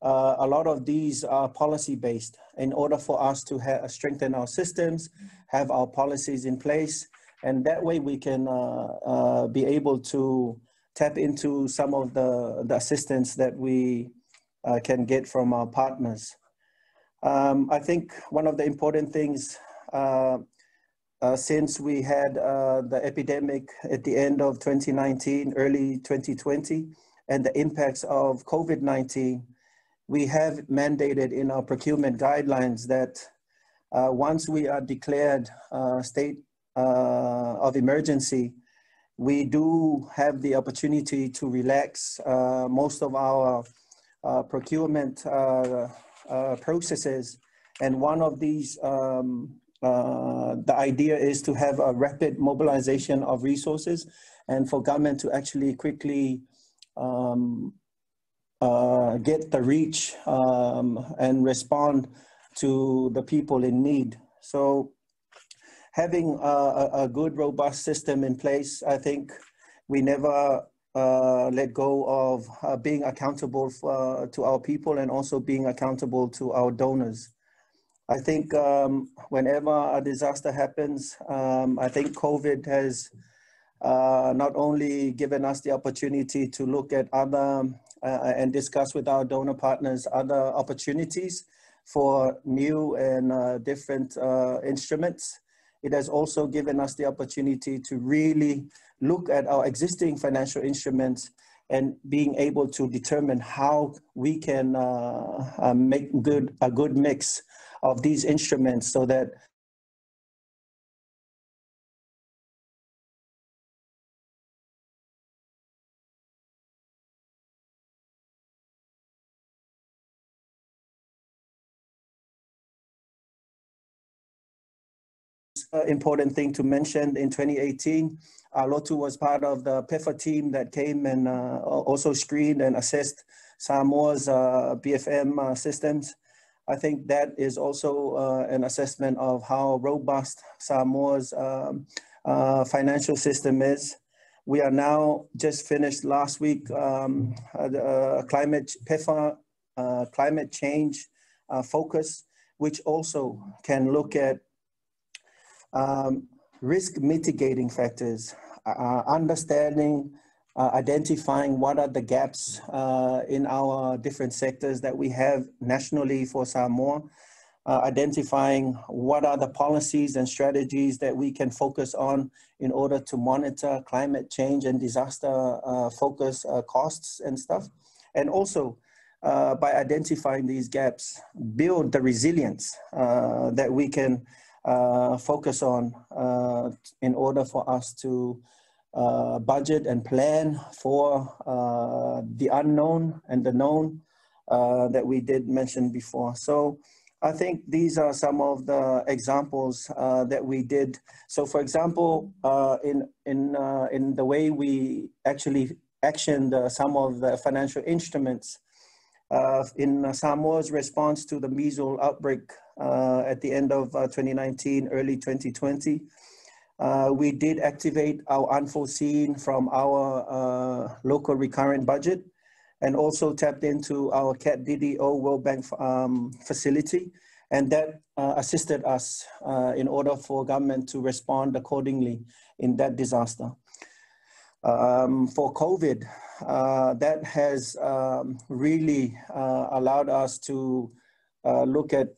a lot of these are policy-based. In order for us to strengthen our systems, have our policies in place, And that way we can be able to tap into some of the assistance that we can get from our partners. I think one of the important things, since we had the epidemic at the end of 2019, early 2020, and the impacts of COVID-19, we have mandated in our procurement guidelines that once we are declared state of emergency, we do have the opportunity to relax most of our procurement processes. And one of these, the idea is to have a rapid mobilization of resources and for government to actually quickly get the reach and respond to the people in need. So having a good, robust system in place, I think we never let go of being accountable to our people and also being accountable to our donors. I think whenever a disaster happens, I think COVID has not only given us the opportunity to look at other and discuss with our donor partners other opportunities for new and different instruments. It has also given us the opportunity to really look at our existing financial instruments and being able to determine how we can make a good mix of these instruments so that important thing to mention. In 2018, Lotu was part of the PEFA team that came and also screened and assessed Samoa's BFM systems. I think that is also an assessment of how robust Samoa's financial system is. We are now just finished last week PEFA climate change focus, which also can look at risk mitigating factors, understanding, identifying what are the gaps in our different sectors that we have nationally for Samoa, identifying what are the policies and strategies that we can focus on in order to monitor climate change and disaster focus costs and stuff. And also by identifying these gaps, build the resilience that we can focus on in order for us to budget and plan for the unknown and the known that we did mention before. So I think these are some of the examples that we did. So for example, in the way we actually actioned some of the financial instruments, in Samoa's response to the measles outbreak at the end of 2019, early 2020, we did activate our unforeseen from our local recurrent budget and also tapped into our CAT-DDO World Bank facility. And that assisted us in order for government to respond accordingly in that disaster. For COVID, that has really allowed us to look at,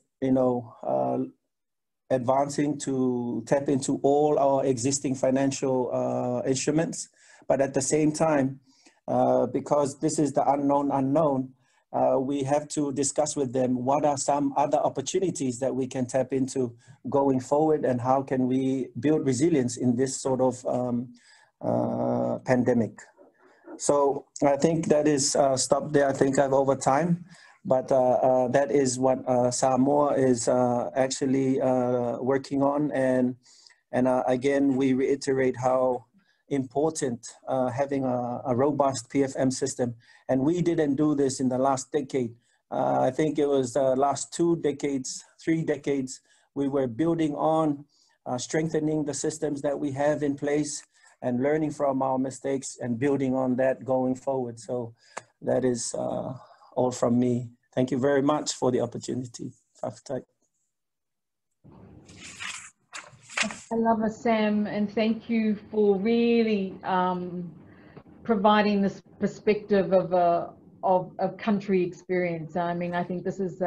advancing to tap into all our existing financial instruments. But at the same time, because this is the unknown, we have to discuss with them what are some other opportunities that we can tap into going forward and how can we build resilience in this sort of pandemic. So I think that is stopped there. I think I've over time, but that is what Samoa is actually working on. And again, we reiterate how important having a robust PFM system. And we didn't do this in the last decade. I think it was the last 2 decades, 3 decades, we were building on strengthening the systems that we have in place and learning from our mistakes and building on that going forward. So that is all from me. Thank you very much for the opportunity. I love it, Sam, and thank you for really providing this perspective of country experience. I mean, I think this is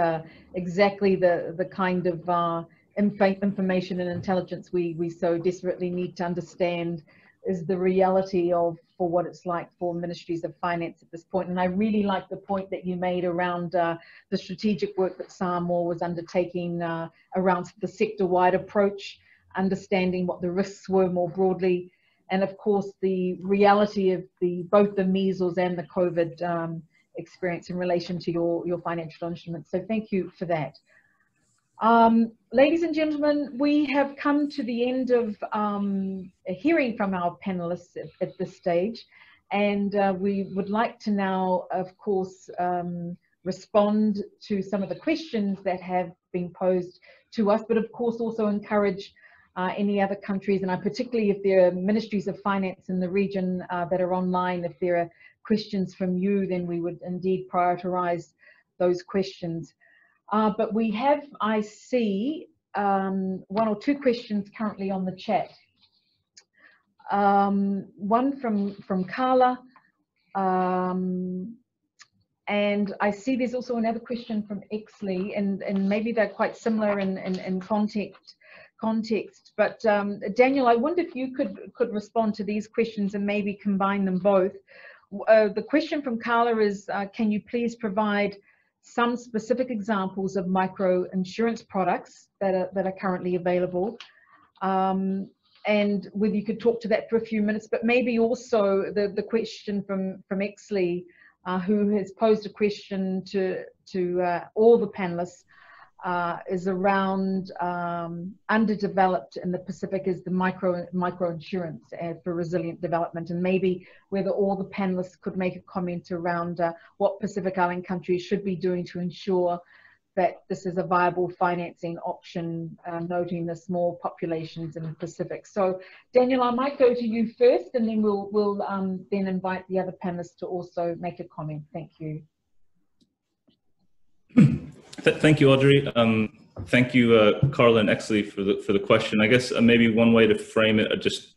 exactly the kind of information and intelligence we so desperately need to understand, is the reality of for what it's like for ministries of finance at this point. And I really like the point that you made around the strategic work that Samoa was undertaking around the sector-wide approach, understanding what the risks were more broadly, and of course the reality of both the measles and the COVID experience in relation to your financial instruments. So thank you for that. Ladies and gentlemen, we have come to the end of hearing from our panelists at this stage, and we would like to now, of course, respond to some of the questions that have been posed to us, but of course also encourage any other countries, and particularly if there are ministries of finance in the region that are online, if there are questions from you, then we would indeed prioritize those questions. But we have, I see, one or two questions currently on the chat. One from Carla, and I see there's also another question from Exley, and maybe they're quite similar in context. But Daniel, I wonder if you could respond to these questions and maybe combine them both. The question from Carla is, can you please provide some specific examples of micro insurance products that are currently available, and whether you could talk to that for a few minutes, but maybe also the question from Exley, who has posed a question to all the panelists, is around underdeveloped in the Pacific is the micro insurance for resilient development, and maybe whether all the panelists could make a comment around what Pacific Island countries should be doing to ensure that this is a viable financing option, noting the small populations in the Pacific. So Daniel, I might go to you first, and then we'll then invite the other panelists to also make a comment. Thank you. Thank you, Audrey. Thank you, Carla and Exley, for the question. I guess maybe one way to frame it, just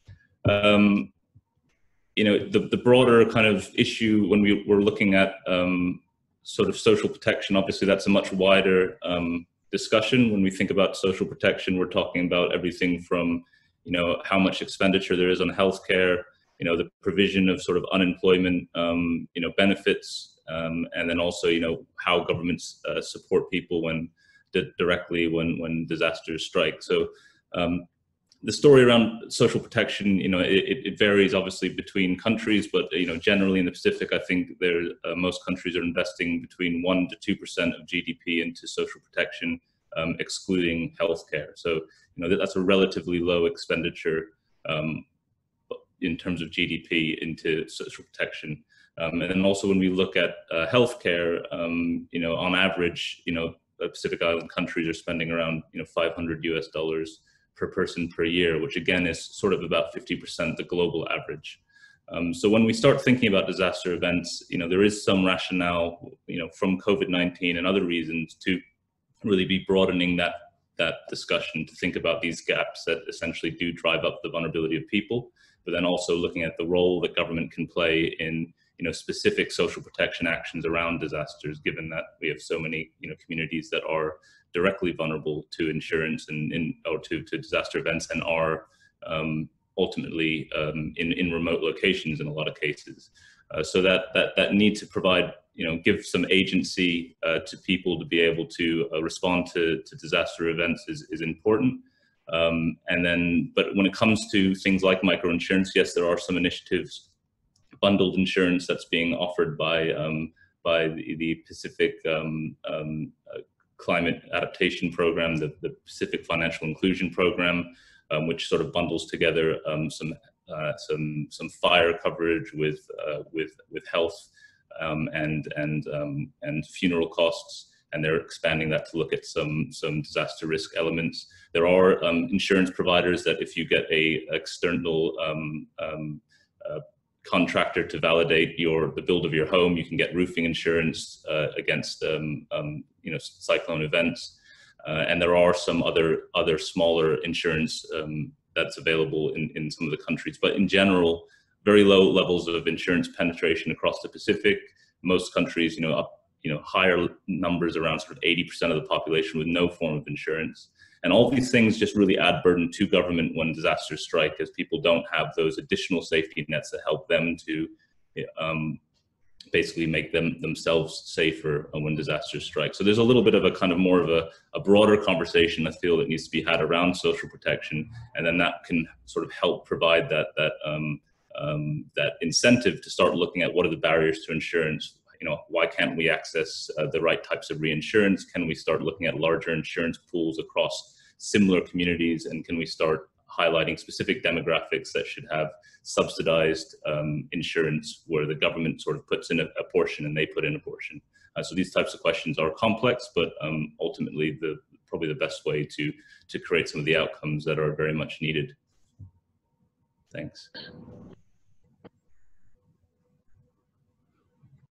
you know, the broader kind of issue when we were looking at sort of social protection. Obviously, that's a much wider discussion. When we think about social protection, we're talking about everything from, you know, how much expenditure there is on healthcare, you know, the provision of sort of unemployment, you know, benefits. And then also, you know, how governments support people directly when disasters strike. So the story around social protection, you know, it varies obviously between countries, but, you know, generally in the Pacific, I think most countries are investing between 1% to 2% of GDP into social protection, excluding healthcare. So, you know, that's a relatively low expenditure in terms of GDP into social protection. And then also when we look at healthcare, you know, on average, you know, Pacific Island countries are spending around, you know, $500 US per person per year, which again is sort of about 50% the global average. So when we start thinking about disaster events, you know, there is some rationale, you know, from COVID-19 and other reasons to really be broadening that discussion to think about these gaps that essentially do drive up the vulnerability of people, but then also looking at the role that government can play in, you know, specific social protection actions around disasters, given that we have so many, you know, communities that are directly vulnerable to insurance or to disaster events, and are ultimately in remote locations in a lot of cases. So that need to provide, you know, give some agency to people to be able to respond to disaster events is important. And then, but when it comes to things like microinsurance, yes, there are some initiatives, bundled insurance that's being offered by the Pacific Climate Adaptation Program, the Pacific Financial Inclusion Program, which sort of bundles together some fire coverage with health and funeral costs, and they're expanding that to look at some disaster risk elements. There are insurance providers that if you get a external contractor to validate the build of your home, you can get roofing insurance against you know, cyclone events, and there are some other smaller insurance that's available in some of the countries. But in general, very low levels of insurance penetration across the Pacific. Most countries, higher numbers, around sort of 80% of the population with no form of insurance. And all these things just really add burden to government when disasters strike, as people don't have those additional safety nets that help them to basically make themselves safer when disasters strike. So there's a little bit of a kind of more of a broader conversation, I feel, that needs to be had around social protection, and then that can sort of help provide that incentive to start looking at what are the barriers to insurance. Why can't we access the right types of reinsurance? Can we start looking at larger insurance pools across similar communities? And can we start highlighting specific demographics that should have subsidized insurance, where the government sort of puts in a portion and they put in a portion? So these types of questions are complex, but ultimately probably the best way to create some of the outcomes that are very much needed. Thanks.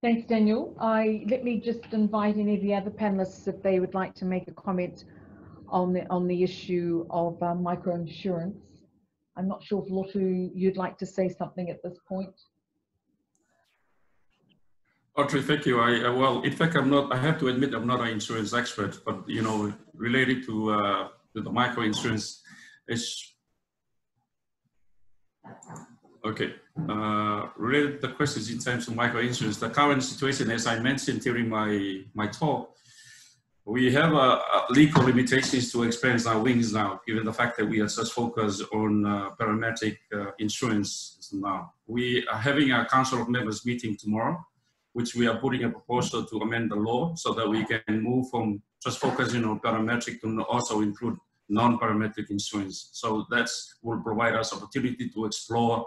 Thanks, Daniel. Let me just invite any of the other panelists if they would like to make a comment on the issue of microinsurance. I'm not sure if Lotu, you'd like to say something at this point. Audrey, thank you. Well, in fact, I have to admit, I'm not an insurance expert, but related to the microinsurance, okay. Related to the questions in terms of microinsurance, the current situation, as I mentioned during my talk, we have legal limitations to expand our wings now, given the fact that we are just focused on parametric insurance now. We are having a Council of Members meeting tomorrow, which we are putting a proposal to amend the law so that we can move from just focusing on parametric to also include non-parametric insurance. So that will provide us opportunity to explore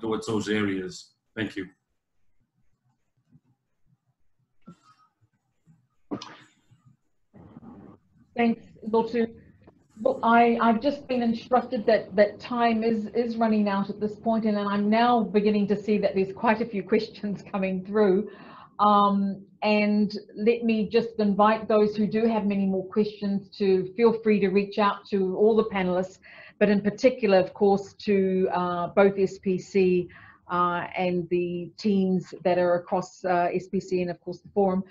towards those areas. Thank you. Thanks, Lotu. Look, I've just been instructed that time is running out at this point, and I'm now beginning to see that there's quite a few questions coming through. And let me just invite those who do have many more questions to feel free to reach out to all the panelists, but in particular, of course, to both SPC and the teams that are across SPC and, of course, the forum.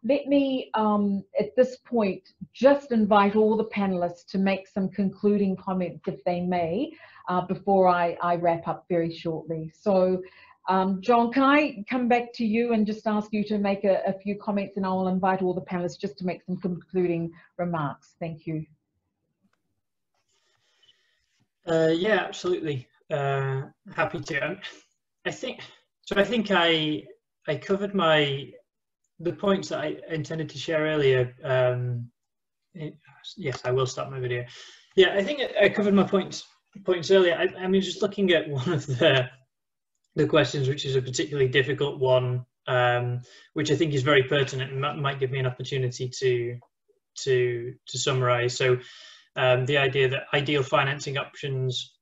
Let me, at this point, just invite all the panelists to make some concluding comments, if they may, before I wrap up very shortly. So, John, can I come back to you and just ask you to make a few comments, and I will invite all the panelists just to make some concluding remarks. Thank you. Yeah, absolutely. Happy to. I think I covered the points that I intended to share earlier. Yes, I will start my video. Yeah, I think I covered my points earlier. I mean, just looking at one of the questions, which is a particularly difficult one, which I think is very pertinent and might give me an opportunity to summarize. So the idea that ideal financing options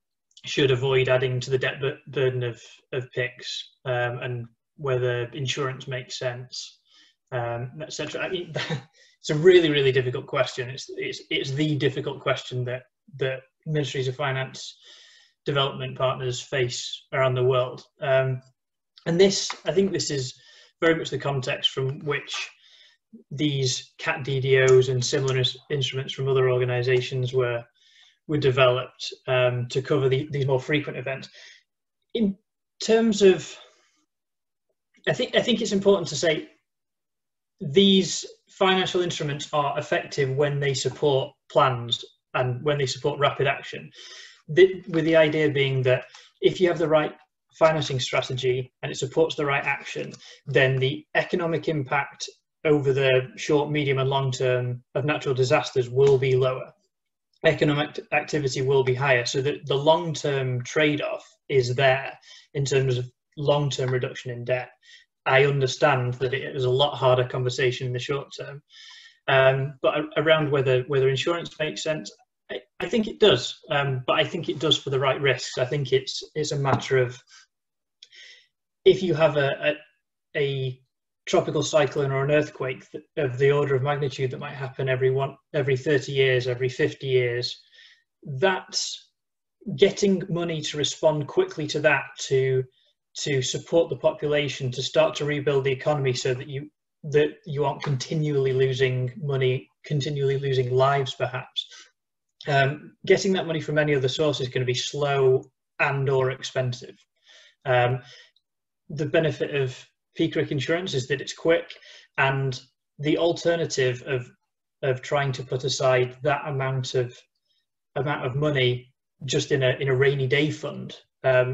should avoid adding to the debt burden of PICs, and whether insurance makes sense, etc. I mean, it's a really, really difficult question. It's the difficult question that ministries of finance development partners face around the world. And I think this is very much the context from which these CAT DDOs and similar instruments from other organisations were developed to cover these more frequent events. In terms of, I think it's important to say these financial instruments are effective when they support plans and when they support rapid action, with the idea being that if you have the right financing strategy and it supports the right action, then the economic impact over the short, medium and long term of natural disasters will be lower. Economic activity will be higher, so that the long-term trade-off is there in terms of long-term reduction in debt. I understand that it is a lot harder conversation in the short term, but around whether insurance makes sense, I think it does, but I think it does for the right risks. I think it's a matter of, if you have a tropical cyclone or an earthquake of the order of magnitude that might happen every 30 years, every 50 years, that's getting money to respond quickly to that, to support the population, to start to rebuild the economy so that you aren't continually losing money, continually losing lives perhaps. Getting that money from any other source is going to be slow and or expensive. The benefit of PCRIC insurance is that it's quick, and the alternative of trying to put aside that amount of money just in a rainy day fund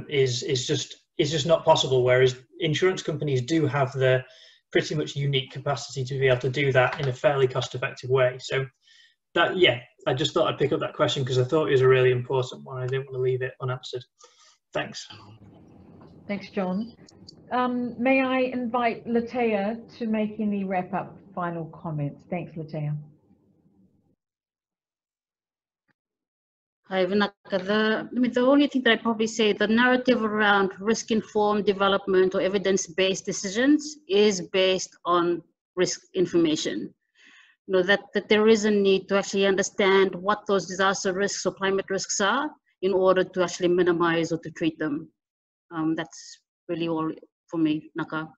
is just not possible. Whereas insurance companies do have the pretty much unique capacity to be able to do that in a fairly cost-effective way. So that, yeah, I just thought I'd pick up that question because I thought it was a really important one. I didn't want to leave it unanswered. Thanks. Thanks, John. May I invite Latea to make any wrap-up final comments? Thanks, Latea. Hi, Vinaka. The only thing that I probably say, the narrative around risk-informed development or evidence-based decisions is based on risk information. You know, that there is a need to actually understand what those disaster risks or climate risks are in order to actually minimize or to treat them. That's really all for me, Naka.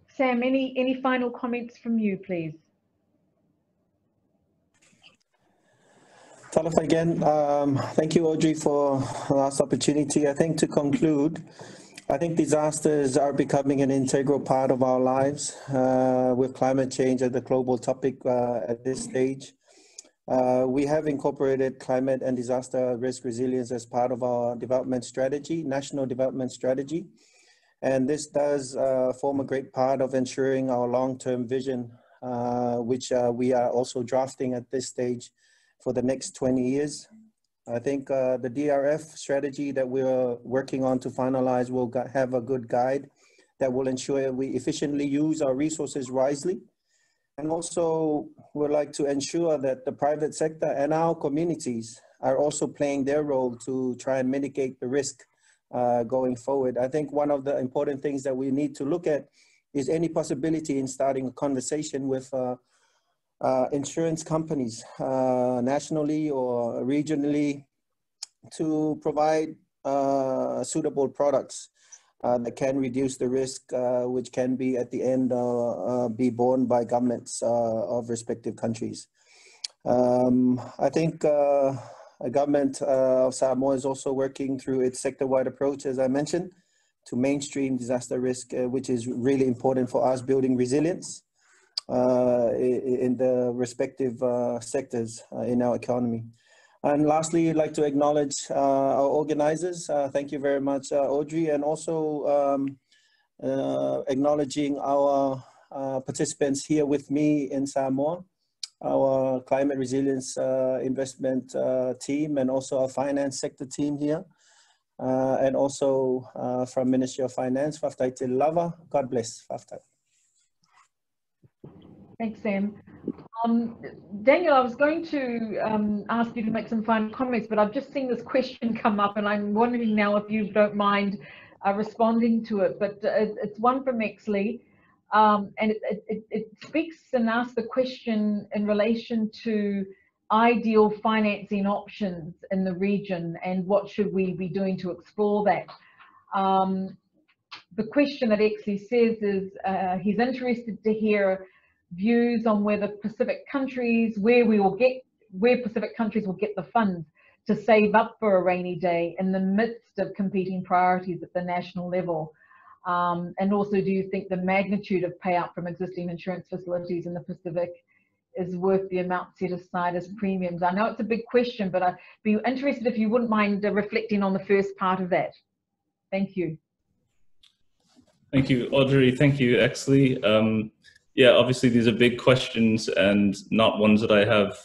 Sam, any final comments from you, please? Talofa again. Thank you, Audrey, for the last opportunity. I think to conclude, I think disasters are becoming an integral part of our lives with climate change as the global topic at this stage. We have incorporated climate and disaster risk resilience as part of our development strategy, national development strategy. And this does form a great part of ensuring our long-term vision, which we are also drafting at this stage for the next 20 years. I think the DRF strategy that we're working on to finalize will have a good guide that will ensure we efficiently use our resources wisely. And also we'd like to ensure that the private sector and our communities are also playing their role to try and mitigate the risk going forward. I think one of the important things that we need to look at is any possibility in starting a conversation with insurance companies nationally or regionally to provide suitable products that can reduce the risk, which can be at the end be borne by governments of respective countries. I think the government of Samoa is also working through its sector-wide approach, as I mentioned, to mainstream disaster risk, which is really important for us building resilience in the respective sectors in our economy. And lastly, I'd like to acknowledge our organizers. Thank you very much, Audrey, and also acknowledging our participants here with me in Samoa, our climate resilience investment team, and also our finance sector team here, and also from Ministry of Finance, Faftai Lava. God bless, Faftai. Thanks, Sam. Daniel, I was going to ask you to make some final comments, but I've just seen this question come up and I'm wondering now if you don't mind responding to it. But it's one from Exley, and it speaks and asks the question in relation to ideal financing options in the region and what should we be doing to explore that. The question that Exley says is he's interested to hear views on whether Pacific countries, where Pacific countries will get the funds to save up for a rainy day in the midst of competing priorities at the national level. And also, do you think the magnitude of payout from existing insurance facilities in the Pacific is worth the amount set aside as premiums? I know it's a big question, but I'd be interested if you wouldn't mind reflecting on the first part of that. Thank you. Thank you, Audrey. Thank you, Exley. Yeah, obviously these are big questions and not ones that I have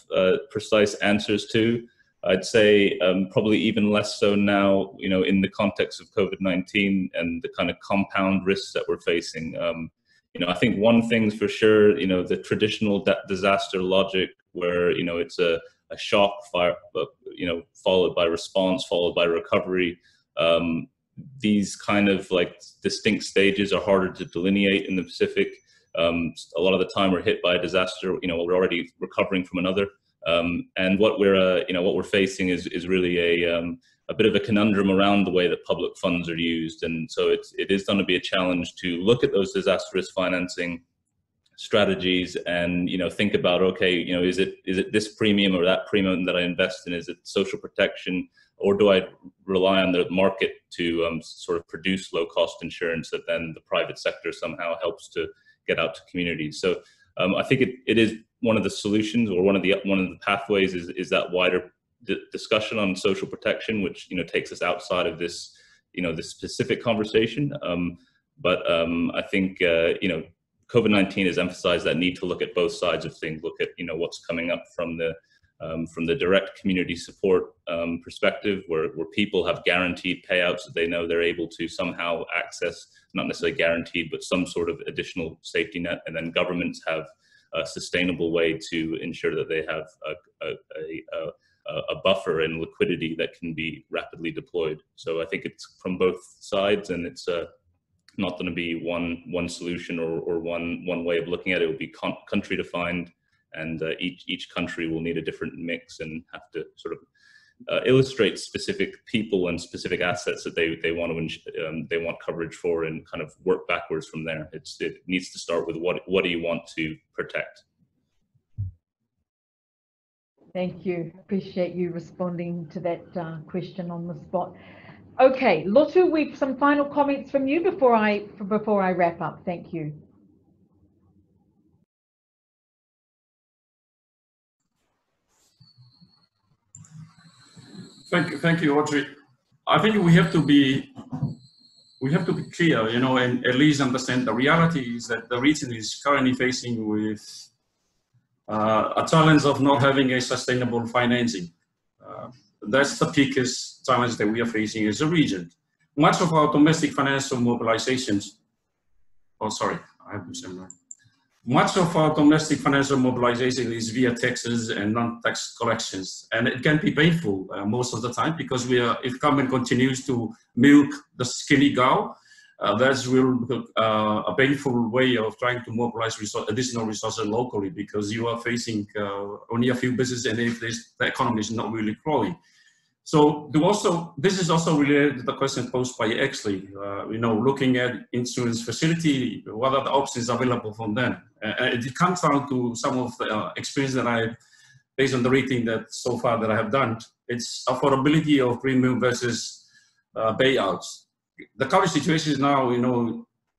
precise answers to. I'd say probably even less so now, you know, in the context of COVID-19 and the kind of compound risks that we're facing. You know, I think one thing's for sure, you know, the traditional disaster logic where, you know, it's a shock, you know, followed by response, followed by recovery. These kind of like distinct stages are harder to delineate in the Pacific. A lot of the time we're hit by a disaster, you know, we're already recovering from another. And what we're facing is really a bit of a conundrum around the way that public funds are used. And so it is going to be a challenge to look at those disaster risk financing strategies and think about, okay, is it this premium or that premium that I invest in? Is it social protection, or do I rely on the market to sort of produce low cost insurance that then the private sector somehow helps to get out to communities? So I think it is one of the solutions, or one of the pathways is that wider discussion on social protection, which takes us outside of this this specific conversation. But I think COVID-19 has emphasized that need to look at both sides of things, look at what's coming up from the direct community support perspective, where people have guaranteed payouts that they know they're able to somehow access, not necessarily guaranteed, but some sort of additional safety net, and then governments have a sustainable way to ensure that they have a buffer and liquidity that can be rapidly deployed. So I think it's from both sides, and it's not going to be one solution or one way of looking at it. It will be country defined, and each country will need a different mix and have to sort of illustrate specific people and specific assets that they want coverage for, and kind of work backwards from there. It needs to start with what do you want to protect. Thank you. Appreciate you responding to that question on the spot. Okay, Lotu, we've some final comments from you before I wrap up. Thank you. Thank you, Audrey. I think we have to be clear, and at least understand the reality is that the region is currently facing with a challenge of not having a sustainable financing. That's the biggest challenge that we are facing as a region. Much of our domestic financial mobilizations, much of our domestic financial mobilization is via taxes and non-tax collections, and it can be painful most of the time, because if government continues to milk the skinny cow, that's a painful way of trying to mobilize additional resources locally, because you are facing only a few businesses, and if the economy is not really growing. So this is also related to the question posed by Exley, looking at insurance facility, what are the options available from them? It comes down to some of the experience that based on the reading that so far that I have done, it's affordability of premium versus payouts. The current situation is now,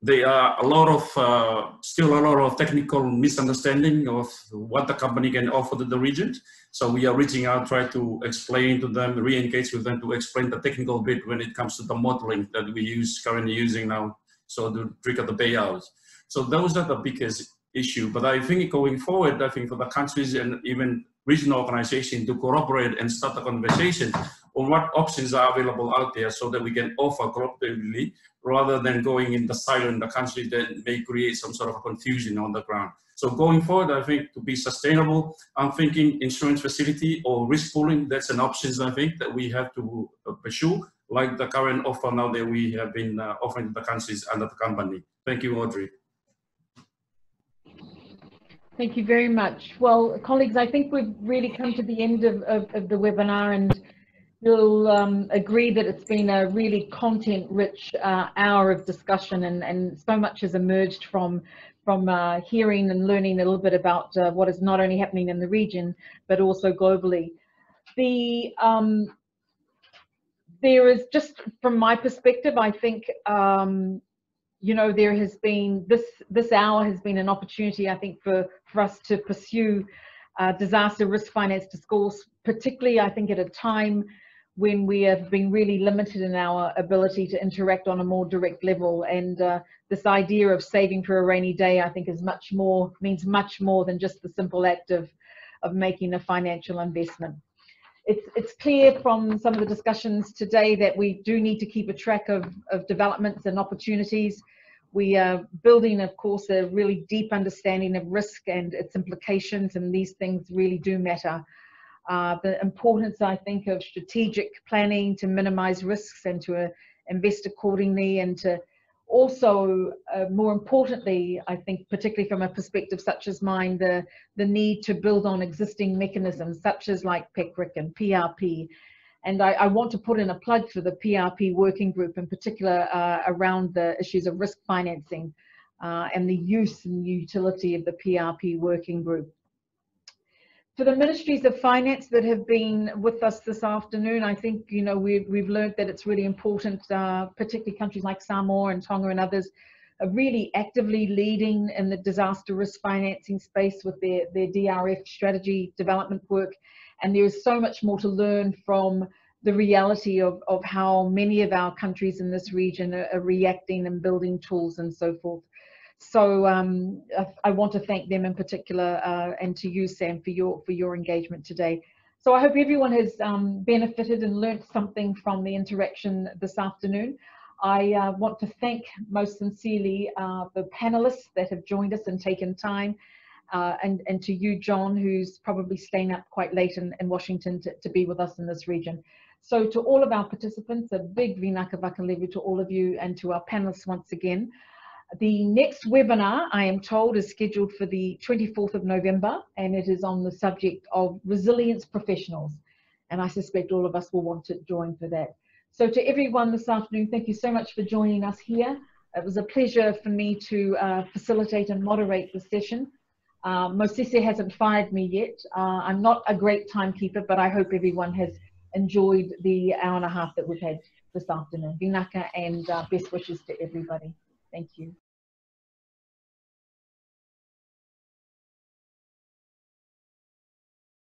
there are still a lot of technical misunderstanding of what the company can offer to the region. So we are reaching out, try to explain to them, re-engage with them to explain the technical bit when it comes to the modeling that we currently using now, so to trigger the payouts. So those are the biggest issue. But I think going forward, I think for the countries and even regional organizations to cooperate and start a conversation on what options are available out there, so that we can offer cooperatively, rather than going in the silo in the country that may create some sort of confusion on the ground. So going forward, I think to be sustainable, I'm thinking insurance facility or risk pooling, that's an option I think that we have to pursue, like the current offer now that we have been offering to the countries under the company. Thank you, Audrey. Thank you very much. Well, colleagues, I think we've really come to the end of the webinar, and you'll agree that it's been a really content-rich hour of discussion, and so much has emerged from hearing and learning a little bit about what is not only happening in the region, but also globally. There is, just from my perspective, I think, there has been, this hour has been an opportunity, I think, for us to pursue disaster risk finance discourse, particularly, I think, at a time when we have been really limited in our ability to interact on a more direct level. And this idea of saving for a rainy day, I think, means much more than just the simple act of making a financial investment. It's clear from some of the discussions today that we do need to keep a track of developments and opportunities. We are building, of course, a really deep understanding of risk and its implications, and these things really do matter. The importance, I think, of strategic planning to minimize risks and to invest accordingly, and to Also, more importantly, I think, particularly from a perspective such as mine, the need to build on existing mechanisms such as like PECRIC and PRP. And I want to put in a plug for the PRP working group, in particular around the issues of risk financing and the use and utility of the PRP working group. For the ministries of finance that have been with us this afternoon, I think, you know, we've learned that it's really important, particularly countries like Samoa and Tonga and others, are really actively leading in the disaster risk financing space with their DRF strategy development work. And there is so much more to learn from the reality of how many of our countries in this region are reacting and building tools and so forth. So I want to thank them in particular, and to you, Sam, for your engagement today. So I hope everyone has benefited and learnt something from the interaction this afternoon. I want to thank most sincerely the panelists that have joined us and taken time, and to you, John, who's probably staying up quite late in Washington to be with us in this region. So to all of our participants, a big vinaka vakalevu to all of you, and to our panelists once again. The next webinar, I am told, is scheduled for the 24th of November, and it is on the subject of resilience professionals. And I suspect all of us will want to join for that. So to everyone this afternoon, thank you so much for joining us here. It was a pleasure for me to facilitate and moderate the session. Mosese hasn't fired me yet. I'm not a great timekeeper, but I hope everyone has enjoyed the hour and a half that we've had this afternoon. Vinaka, and best wishes to everybody. Thank you.